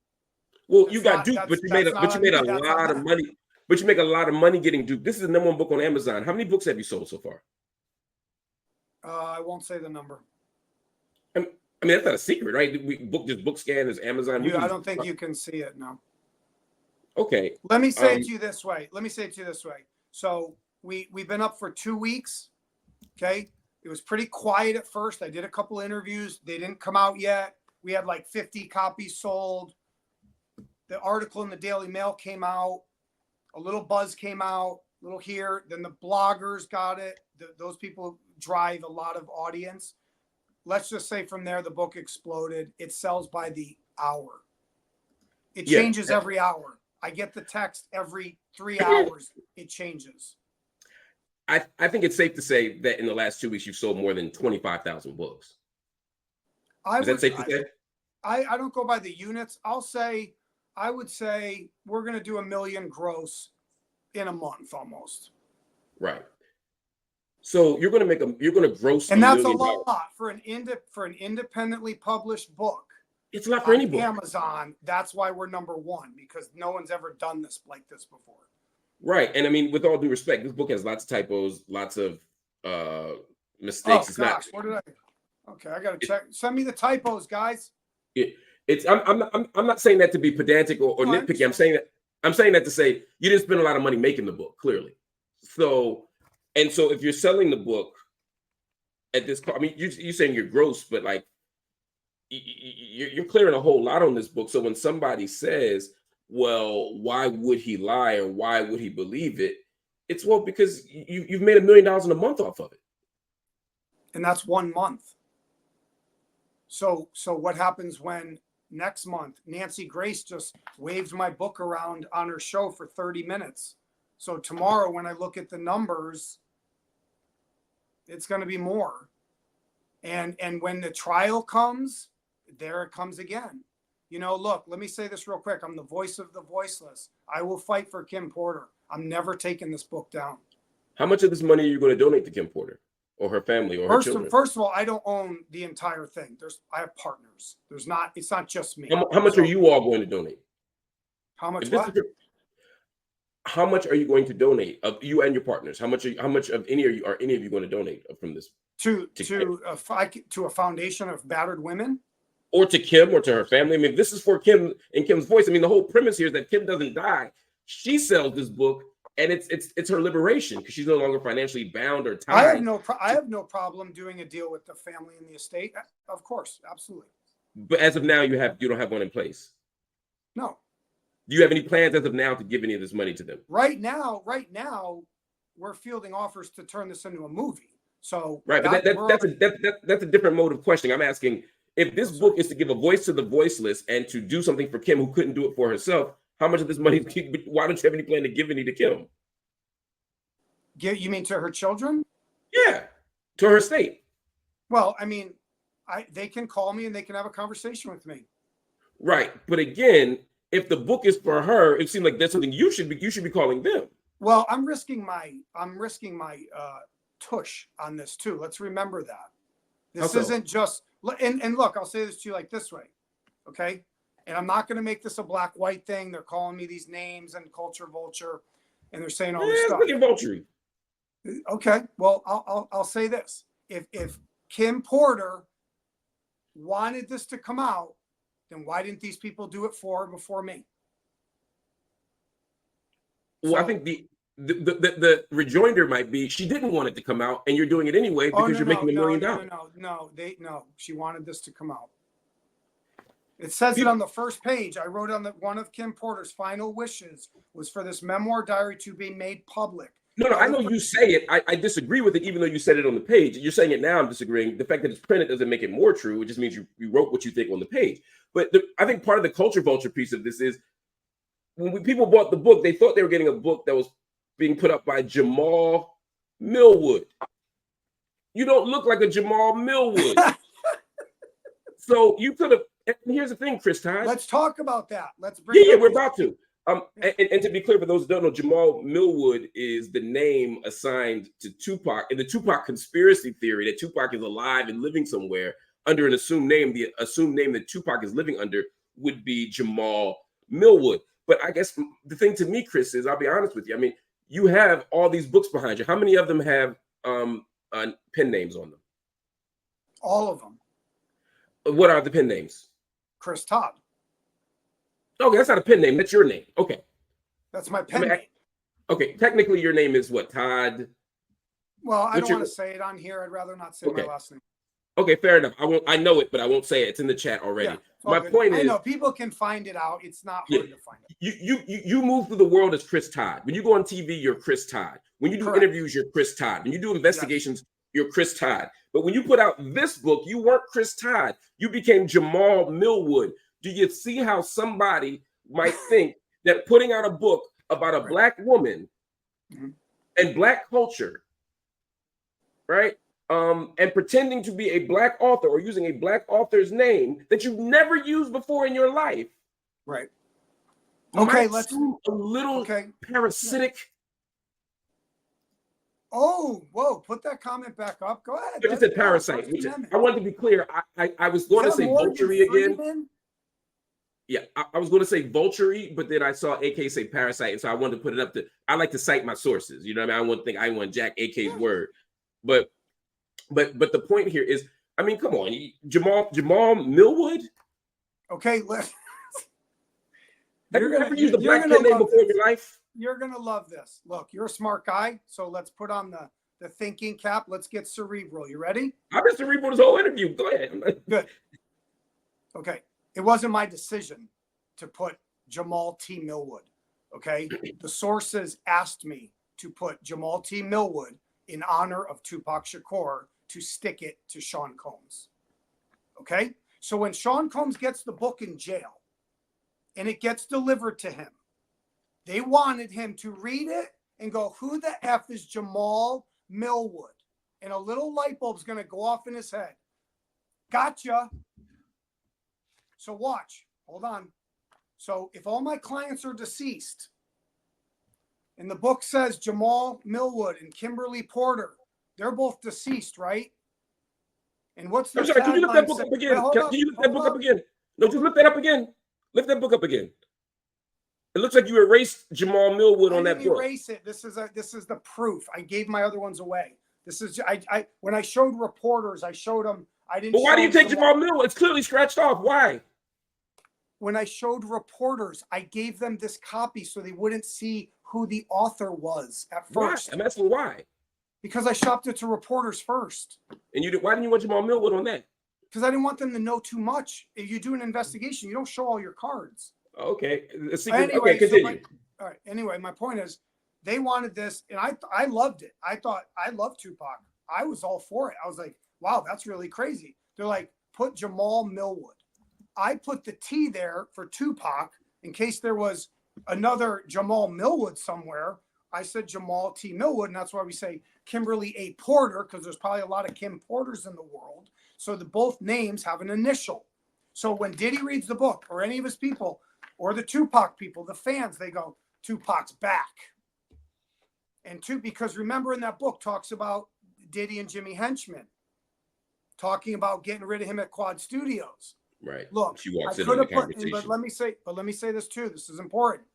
Well, you got duped, but you made a lot of money. But you make a lot of money getting duped. This is the #1 book on Amazon. How many books have you sold so far? I won't say the number. I mean, that's not a secret, right? There's BookScan, there's Amazon. I don't think you can see it, no. Okay. Let me say it to you this way. So we've been up for 2 weeks. Okay. It was pretty quiet at first. I did a couple interviews. They didn't come out yet. We had like 50 copies sold. The article in the Daily Mail came out. A little buzz came out. little here. Then the bloggers got it. Those people drive a lot of audience. Let's just say from there, the book exploded. It sells by the hour. It changes every hour. I get the text every 3 hours. It changes. I think it's safe to say that in the last 2 weeks, you've sold more than 25,000 books. Is that safe to say? I don't go by the units. I would say we're going to do 1 million gross in a month almost. Right. So you're going to gross, and that's a lot for an independently published book. It's a lot for any book. Amazon. That's why we're #1, because no one's ever done this like this before. Right. And I mean, with all due respect, this book has lots of typos, lots of mistakes. Oh gosh, what did I? Okay, I gotta check. Send me the typos, guys. I'm not saying that to be pedantic or nitpicky. I'm saying that to say you didn't spend a lot of money making the book, clearly. So if you're selling the book at this, I mean, you're saying you're gross, but like you're clearing a whole lot on this book. So when somebody says, well, why would he lie or why would he believe it? It's because you've made $1 million in a month off of it. And that's 1 month. So what happens when next month Nancy Grace just waved my book around on her show for 30 minutes? So tomorrow when I look at the numbers, it's going to be more. And when the trial comes, there it comes again. You know, look, let me say this real quick. I'm the voice of the voiceless. I will fight for Kim Porter. I'm never taking this book down. How much of this money are you going to donate to Kim Porter or her family or her children? First of all, I don't own the entire thing. I have partners. It's not just me. How much are you all going to donate? How much? How much are you going to donate of you and your partners? How much of any of you going to donate from this? To a foundation of battered women? Or to Kim or to her family? I mean, this is for Kim and Kim's voice. I mean, the whole premise here is that Kim doesn't die. She sells this book, and it's her liberation because she's no longer financially bound or tied. I have no problem doing a deal with the family and the estate. Of course, absolutely. But as of now, you don't have one in place. No. Do you have any plans as of now to give any of this money to them? Right now, we're fielding offers to turn this into a movie. So right, but that's a different mode of questioning. I'm asking if this book is to give a voice to the voiceless and to do something for Kim who couldn't do it for herself. How much of this money? Why don't you have any plan to give any to Kim? You mean to her children? Yeah, to her estate. Well, I mean, they can call me and they can have a conversation with me. Right, but again, if the book is for her, it seems like that's something you should be calling them. Well, I'm risking my tush on this too. Let's remember that this isn't just. And look, I'll say this to you like this way, okay? And I'm not going to make this a black-white thing. They're calling me these names and culture vulture, and they're saying all this stuff. Vulture. Okay, well, I'll say this: if Kim Porter wanted this to come out, then why didn't these people do it before me? Well, I think the rejoinder might be she didn't want it to come out, and you're doing it anyway because you're making $1 million. No. She wanted this to come out. It says it on the first page. I wrote on one of Kim Porter's final wishes was for this memoir diary to be made public. No, I know you say it. I disagree with it, even though you said it on the page. You're saying it now. I'm disagreeing. The fact that it's printed doesn't make it more true. It just means you wrote what you think on the page. But I think part of the culture vulture piece of this is when people bought the book, they thought they were getting a book that was being put up by Jamal Millwood. You don't look like a Jamal Millwood. So you could have. And here's the thing, Chris Todd. Let's talk about that. Let's bring. Yeah, we're about to. And to be clear, for those who don't know, Jamal Millwood is the name assigned to Tupac in the Tupac conspiracy theory that Tupac is alive and living somewhere under an assumed name. The assumed name that Tupac is living under would be Jamal Millwood. But I guess the thing to me, Chris, is I'll be honest with you. I mean, you have all these books behind you. How many of them have pen names on them? All of them. What are the pen names? Chris Todd. Okay, that's not a pen name. That's your name. Okay. That's my pen name. Okay, technically your name is what, Todd? Well, I don't want to say it on here. I'd rather not say my last name. Okay, fair enough. I won't. I know it, but I won't say it. It's in the chat already. Yeah, My point I is, know people can find it out. It's not yeah, hard to find it. you move through the world as Chris Todd. When you go on TV, you're Chris Todd. When you do Correct. interviews, you're Chris Todd. When you do investigations, Yes. you're Chris Todd. But when you put out this book, you weren't Chris Todd. You became Jamal Millwood. Do you see how somebody might think that putting out a book about a Right. Black woman Mm-hmm. and Black culture, right? And pretending to be a Black author or using a Black author's name that you've never used before in your life, right? Okay, let's seem a little parasitic. Yeah. Oh, whoa! Put that comment back up. Go ahead. I just said parasite. I wanted to be clear. I was going to say vulture again. Yeah, I was going to say vulture, but then I saw AK say parasite, and so I wanted to put it up to. I like to cite my sources. You know what I mean? I wouldn't think I want Jack AK's word, but the point here is, I mean, come on, Jamal Millwood. Okay, Have you ever used a Black kid name before in your life? You're gonna love this. Look, you're a smart guy, so let's put on the thinking cap. Let's get cerebral. You ready? I've been cerebral this whole interview. Go ahead. Good. Okay. It wasn't my decision to put Jamal T. Millwood. Okay. The sources asked me to put Jamal T. Millwood in honor of Tupac Shakur to stick it to Sean Combs. Okay. So when Sean Combs gets the book in jail and it gets delivered to him, they wanted him to read it and go, who the F is Jamal Millwood? And a little light bulb's going to go off in his head. Gotcha. So watch, hold on. So if all my clients are deceased and the book says Jamal Millwood and Kimberly Porter, they're both deceased, right? And what's the I'm sorry, can you lift that book up again? Can you lift that book up again? No, just lift that up again. Lift that book up again. It looks like you erased Jamal Millwood on that book. I didn't erase it. This is the proof. I gave my other ones away. This is I when I showed reporters, I showed them. I didn't. But why do you take Jamal Millwood? It's clearly scratched off. Why? When I showed reporters, I gave them this copy so they wouldn't see who the author was at first. Why? I'm asking why. Because I shopped it to reporters first. And why didn't you want Jamal Millwood on that? Because I didn't want them to know too much. If you do an investigation, you don't show all your cards. Okay. Anyway, okay, continue. All right. Anyway, my point is, they wanted this, and I loved it. I thought I loved Tupac. I was all for it. I was like, wow, that's really crazy. They're like, put Jamal Millwood. I put the T there for Tupac in case there was another Jamal Millwood somewhere. I said Jamal T. Millwood, and that's why we say Kimberly A. Porter, because there's probably a lot of Kim Porters in the world. So the both names have an initial. So when Diddy reads the book, or any of his people, or the Tupac people, the fans, they go, Tupac's back. And because remember in that book talks about Diddy and Jimmy Henchman, talking about getting rid of him at Quad Studios. Right. Look, I could have put, but let me say this too. This is important.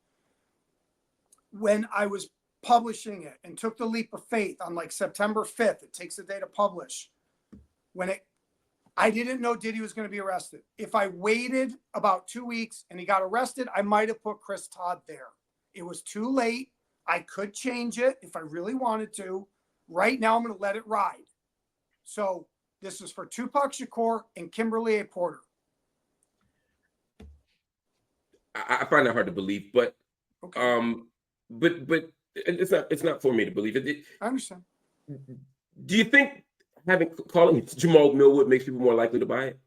When I was publishing it and took the leap of faith on like September 5th, it takes a day to publish. I didn't know Diddy was going to be arrested. If I waited about 2 weeks and he got arrested, I might have put Chris Todd there. It was too late. I could change it if I really wanted to. Right now, I'm going to let it ride. So this is for Tupac Shakur and Kimberly A. Porter. I find that hard to believe, but okay. But it's not for me to believe it. I understand. Do you think calling Jamal Millwood makes people more likely to buy it?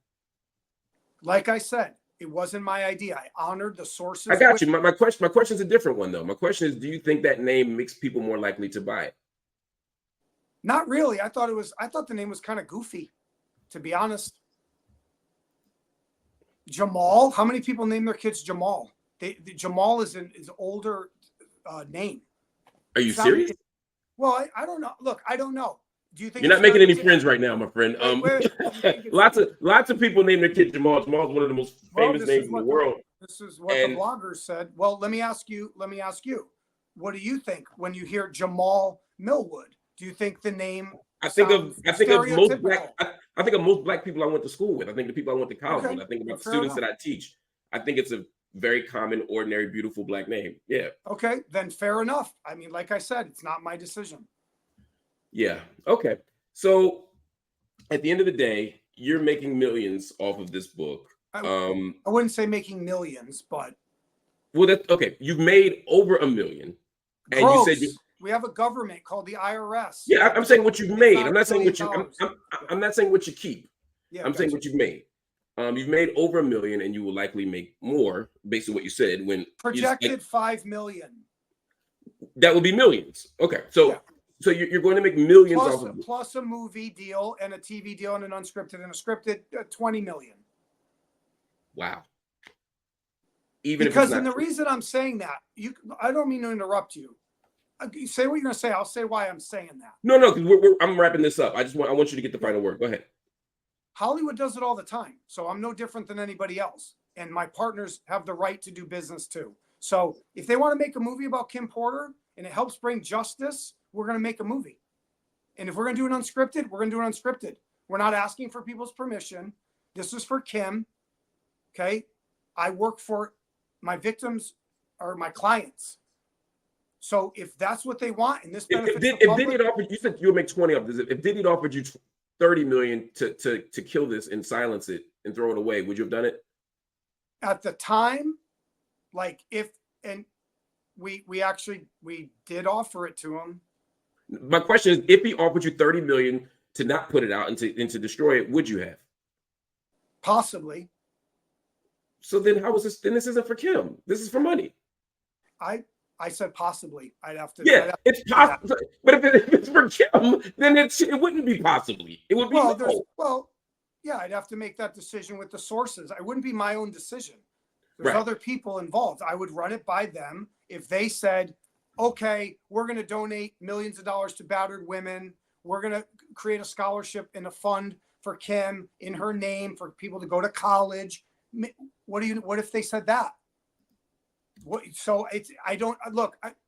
Like I said, it wasn't my idea. I honored the sources. I got you. My question is a different one though. My question is, do you think that name makes people more likely to buy it? Not really. I thought the name was kind of goofy, to be honest. Jamal. How many people name their kids Jamal? Jamal is an older name. Are you serious? Well, I don't know. Look, I don't know. Do you think you're not making any friends right now, my friend? Lots of people name their kid Jamal. Jamal's one of the most famous names in the world. This is what the bloggers said. Well, let me ask you. What do you think when you hear Jamal Millwood? Do you think the name? I think of most black people I went to school with. I think the people I went to college with. I think about the students that I teach. I think it's a very common, ordinary, beautiful black name. Yeah. Okay, then fair enough. I mean, like I said, it's not my decision. Yeah. Okay. So at the end of the day, you're making millions off of this book. I wouldn't say making millions, but Well, that's okay. You've made over $1 million, and gross. you said We have a government called the IRS. yeah. I'm saying what you've made. I'm not saying what you. $1 billion. I'm not saying what you keep. Yeah, I'm saying what you've made. You've made over $1 million, and you will likely make more based on what you said. When projected 5 million. That will be millions. Okay, so you're going to make millions off of plus a movie deal and a TV deal and an unscripted and a scripted, 20 million. Wow. Because and the reason I'm saying that, I don't mean to interrupt you. Say what you're going to say. I'll say why I'm saying that. No, because I'm wrapping this up. I want you to get the final word. Go ahead. Hollywood does it all the time, so I'm no different than anybody else. And my partners have the right to do business too. So if they want to make a movie about Kim Porter and it helps bring justice, we're going to make a movie. And if we're going to do it unscripted, we're going to do it unscripted. We're not asking for people's permission. This is for Kim. Okay. I work for my victims or my clients. So if that's what they want, and this benefits the public, if Diddy offered, you said you'll make 20 off this. If Diddy offered you 30 million to kill this and silence it and throw it away, would you have done it? At the time, like we did offer it to him. My question is, if he offered you 30 million to not put it out and to destroy it, would you have? Possibly. So then how is this? Then this isn't for Kim. This is for money. I said possibly. I'd have to. Yeah, it's possible. But if it's for Kim, then it wouldn't be possibly. It would be yeah. I'd have to make that decision with the sources. It wouldn't be my own decision. There's other people involved. I would run it by them. If they said, okay, we're going to donate millions of dollars to battered women. We're going to create a scholarship and a fund for Kim in her name for people to go to college. What if they said that?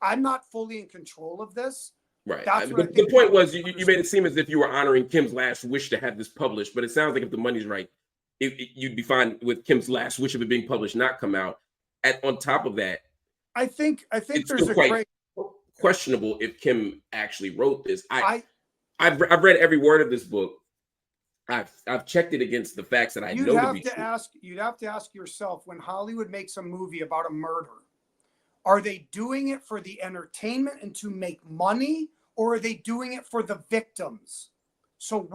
I'm not fully in control of this. Right. The point was you made it seem as if you were honoring Kim's last wish to have this published, but it sounds like if the money's right, you'd be fine with Kim's last wish of it being published not come out. On top of that, I think there's a great questionable if Kim actually wrote this. I've read every word of this book. I've checked it against the facts that I know to be true. You'd have to ask yourself, when Hollywood makes a movie about a murder, are they doing it for the entertainment and to make money, or are they doing it for the victims? So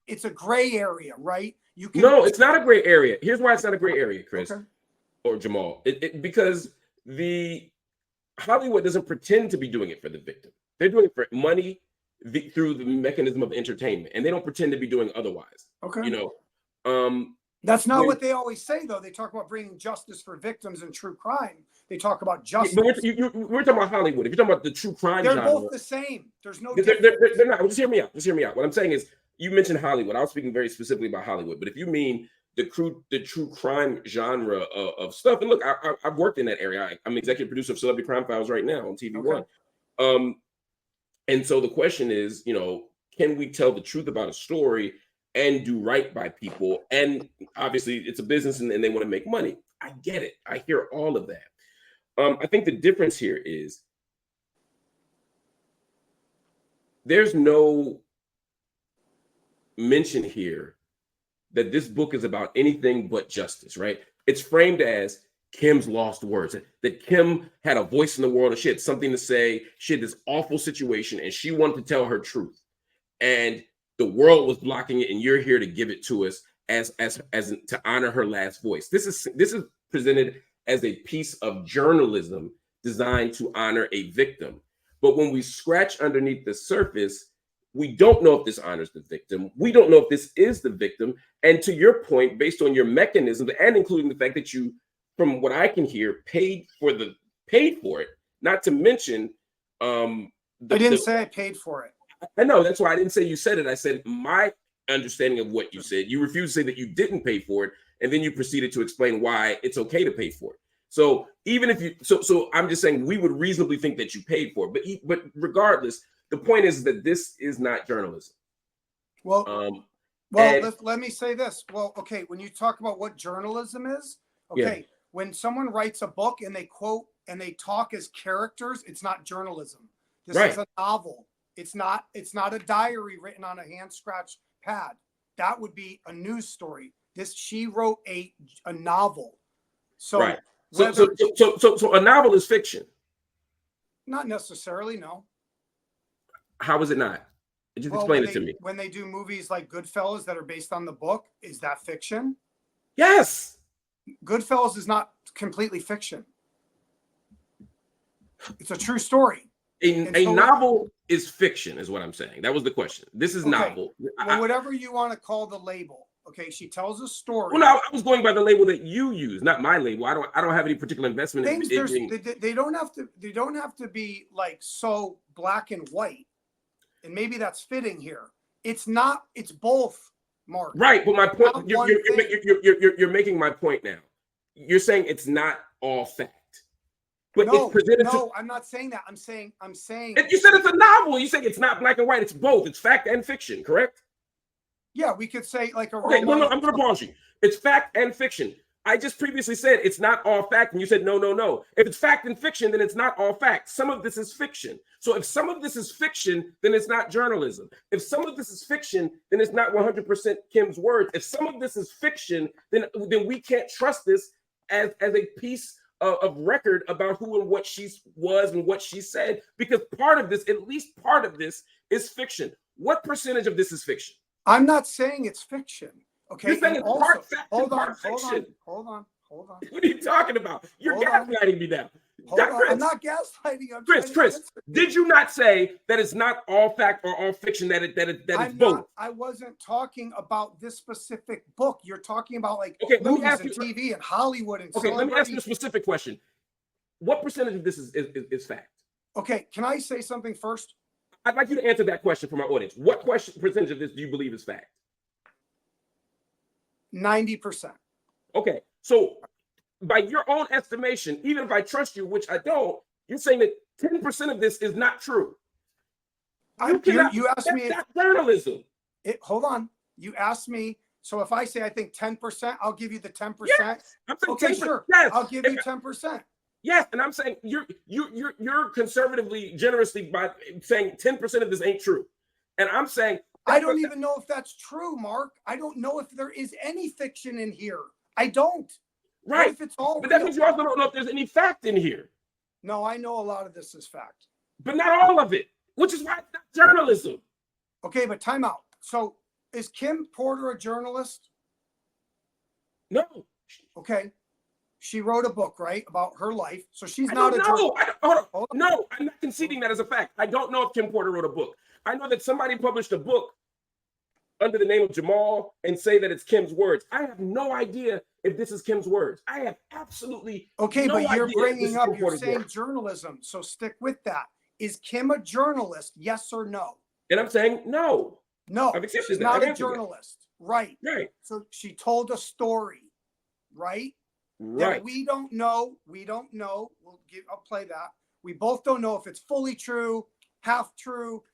it's a gray area, right? No, it's not a gray area. Here's why it's not a gray area, Chris or Jamal. Because the Hollywood doesn't pretend to be doing it for the victim. They're doing it for money through the mechanism of entertainment, and they don't pretend to be doing otherwise. Okay. That's not what they always say, though. They talk about bringing justice for victims in true crime. They talk about justice. But we're talking about Hollywood. If you're talking about the true crime they're genre, both the same. There's no they're not. Just hear me out. What I'm saying is, you mentioned Hollywood. I was speaking very specifically about Hollywood. But if you mean the true crime genre of stuff, and look, I've worked in that area. I'm executive producer of Celebrity Crime Files right now on TV One. And so the question is, can we tell the truth about a story and do right by people? And obviously it's a business and they want to make money. I get it. I hear all of that. I think the difference here is there's no mention here that this book is about anything but justice, right? It's framed as Kim's lost words, that Kim had a voice in the world and she had something to say. She had this awful situation and she wanted to tell her truth. And the world was blocking it, and you're here to give it to us as to honor her last voice. This is presented as a piece of journalism designed to honor a victim. But when we scratch underneath the surface, we don't know if this honors the victim. We don't know if this is the victim. And to your point, based on your mechanism, and including the fact that you, from what I can hear, paid for it, not to mention I didn't say I paid for it. I know, that's why I didn't say you said it. I said my understanding of what you said. You refused to say that you didn't pay for it, and then you proceeded to explain why it's okay to pay for it. So even if you, so I'm just saying we would reasonably think that you paid for it, but regardless, the point is that this is not journalism. Well, let me say this. Well, okay, when you talk about what journalism is, when someone writes a book and they quote and they talk as characters, it's not journalism. This is a novel. It's not a diary written on a hand scratch pad. that would be a news story. She wrote a novel. So right. So a novel is fiction. Not necessarily, no. How is it not? Just explain it to me. When they do movies like Goodfellas that are based on the book, is that fiction? Yes. Goodfellas is not completely fiction. It's a true story. A novel is fiction, is what I'm saying. That was the question. This is novel. Well, whatever you want to call the label. Okay, she tells a story. Well, no, I was going by the label that you use, not my label. I don't have any particular investment Things, in they don't have to be like so black and white. And maybe that's fitting here. It's not, it's both, Mark. Right, but my point, you're making my point now. You're saying it's not all fact. But it's presented I'm not saying that. I'm saying you said it's a novel. You say it's not black and white. It's both. It's fact and fiction, correct? Yeah, we could say like a okay, no, I'm gonna pause you. It's fact and fiction. I just previously said it's not all fact, and you said no. If it's fact and fiction, then it's not all fact. Some of this is fiction. So if some of this is fiction, then it's not journalism. If some of this is fiction, then it's not 100% Kim's words. If some of this is fiction, then we can't trust this as a piece of record about who and what she was and what she said, because part of this, at least part of this, is fiction. What percentage of this is fiction? I'm not saying it's fiction. Okay. You're saying it's also, part fact and part fiction. Hold on. What are you talking about? You're gaslighting me now. I'm not gaslighting. Chris, did you not say that it's not all fact or all fiction, that it's both? I wasn't talking about this specific book. You're talking about like movies and TV and Hollywood and okay, let me ask you a specific question. What percentage of this is fact? Okay, can I say something first? I'd like you to answer that question for my audience. What percentage of this do you believe is fact? 90%. Okay. So by your own estimation, even if I trust you, which I don't, you're saying that 10% of this is not true. You asked me. That's journalism. Hold on. You asked me. So if I say I think 10%, I'll give you the 10%. Yes, okay, 10%. Sure. Yes. I'll give you 10%. Yes, and I'm saying you're conservatively, generously by saying 10% of this ain't true, and I'm saying I don't even know if that's true, Mark. I don't know if there is any fiction in here. I don't. Right. What if it's all but that means you also don't know if there's any fact in here. No, I know a lot of this is fact, but not all of it, which is why it's not journalism. Okay, but time out. So is Kim Porter a journalist? No. Okay. She wrote a book, right, about her life. So she's not a journalist. No, I'm not conceding that as a fact. I don't know if Kim Porter wrote a book. I know that somebody published a book under the name of Jamal and say that it's Kim's words. I have no idea if this is Kim's words. I have absolutely no but you're bringing up, you're saying journalism. So stick with that. Is Kim a journalist? Yes or no? And I'm saying no. No, she's not a journalist. Right. Right. So she told a story, right? Right. That we don't know. I'll play that. We both don't know if it's fully true, half true,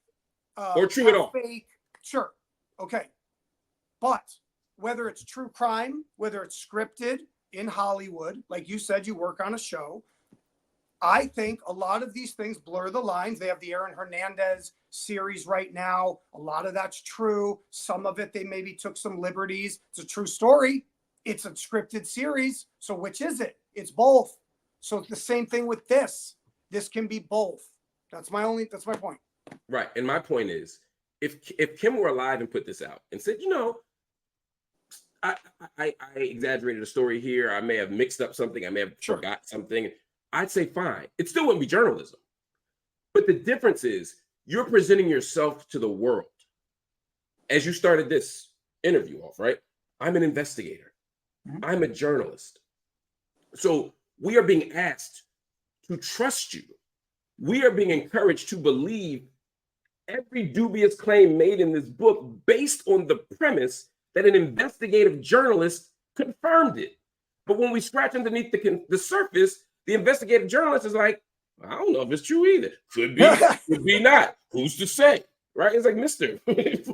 or true at all. Fake. Sure. Okay. But whether it's true crime, whether it's scripted in Hollywood, like you said, you work on a show. I think a lot of these things blur the lines. They have the Aaron Hernandez series right now. A lot of that's true. Some of it, they maybe took some liberties. It's a true story. It's a scripted series. So which is it? It's both. So it's the same thing with this. This can be both. That's my point. Right. And my point is, if Kim were alive and put this out and said, I exaggerated a story here, I may have mixed up something, I may have forgot something, I'd say fine. It still wouldn't be journalism. But the difference is you're presenting yourself to the world. As you started this interview off, right? I'm an investigator. I'm a journalist. So we are being asked to trust you. We are being encouraged to believe every dubious claim made in this book based on the premise that an investigative journalist confirmed it. But when we scratch underneath the surface, the investigative journalist is like, I don't know if it's true either. Could be, could be not. Who's to say? Right? It's like, mister. It's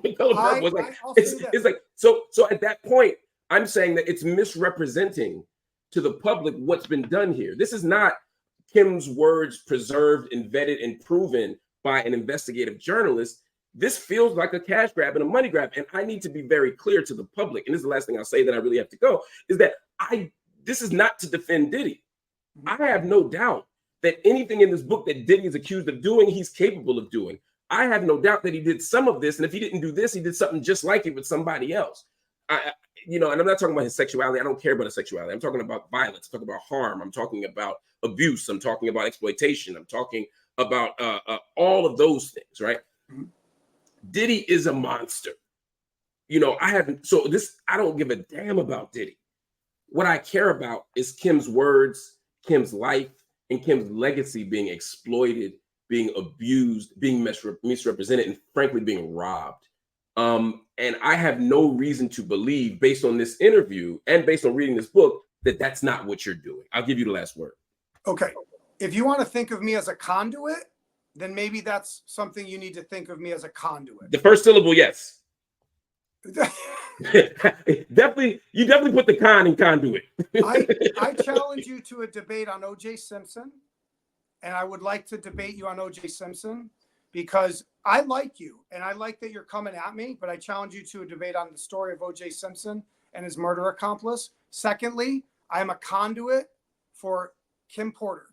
like, so at that point, I'm saying that it's misrepresenting to the public what's been done here. This is not Kim's words preserved and vetted and proven by an investigative journalist. This feels like a cash grab and a money grab. And I need to be very clear to the public. And this is the last thing I'll say that I really have to go, is that this is not to defend Diddy. I have no doubt that anything in this book that Diddy is accused of doing, he's capable of doing. I have no doubt that he did some of this. And if he didn't do this, he did something just like it with somebody else. And I'm not talking about his sexuality. I don't care about his sexuality. I'm talking about violence. I'm talking about harm. I'm talking about abuse. I'm talking about exploitation. I'm talking about all of those things, right? Mm-hmm. Diddy is a monster. I don't give a damn about Diddy. What I care about is Kim's words, Kim's life, and Kim's legacy being exploited, being abused, being misrepresented, and frankly, being robbed. And I have no reason to believe, based on this interview and based on reading this book, that that's not what you're doing. I'll give you the last word. Okay. If you want to think of me as a conduit, then maybe that's something you need to think of me as a conduit. The first syllable, yes. definitely, you definitely put the con in conduit. I challenge you to a debate on O.J. Simpson, and I would like to debate you on O.J. Simpson because I like you and I like that you're coming at me, but I challenge you to a debate on the story of O.J. Simpson and his murder accomplice. Secondly, I am a conduit for Kim Porter.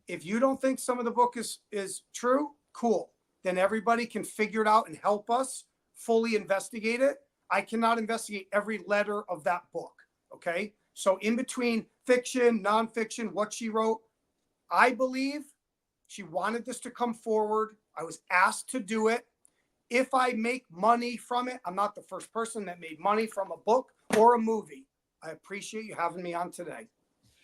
If you don't think some of the book is true, cool. Then everybody can figure it out and help us fully investigate it. I cannot investigate every letter of that book. Okay. So in between fiction, nonfiction, what she wrote, I believe she wanted this to come forward. I was asked to do it. If I make money from it, I'm not the first person that made money from a book or a movie. I appreciate you having me on today.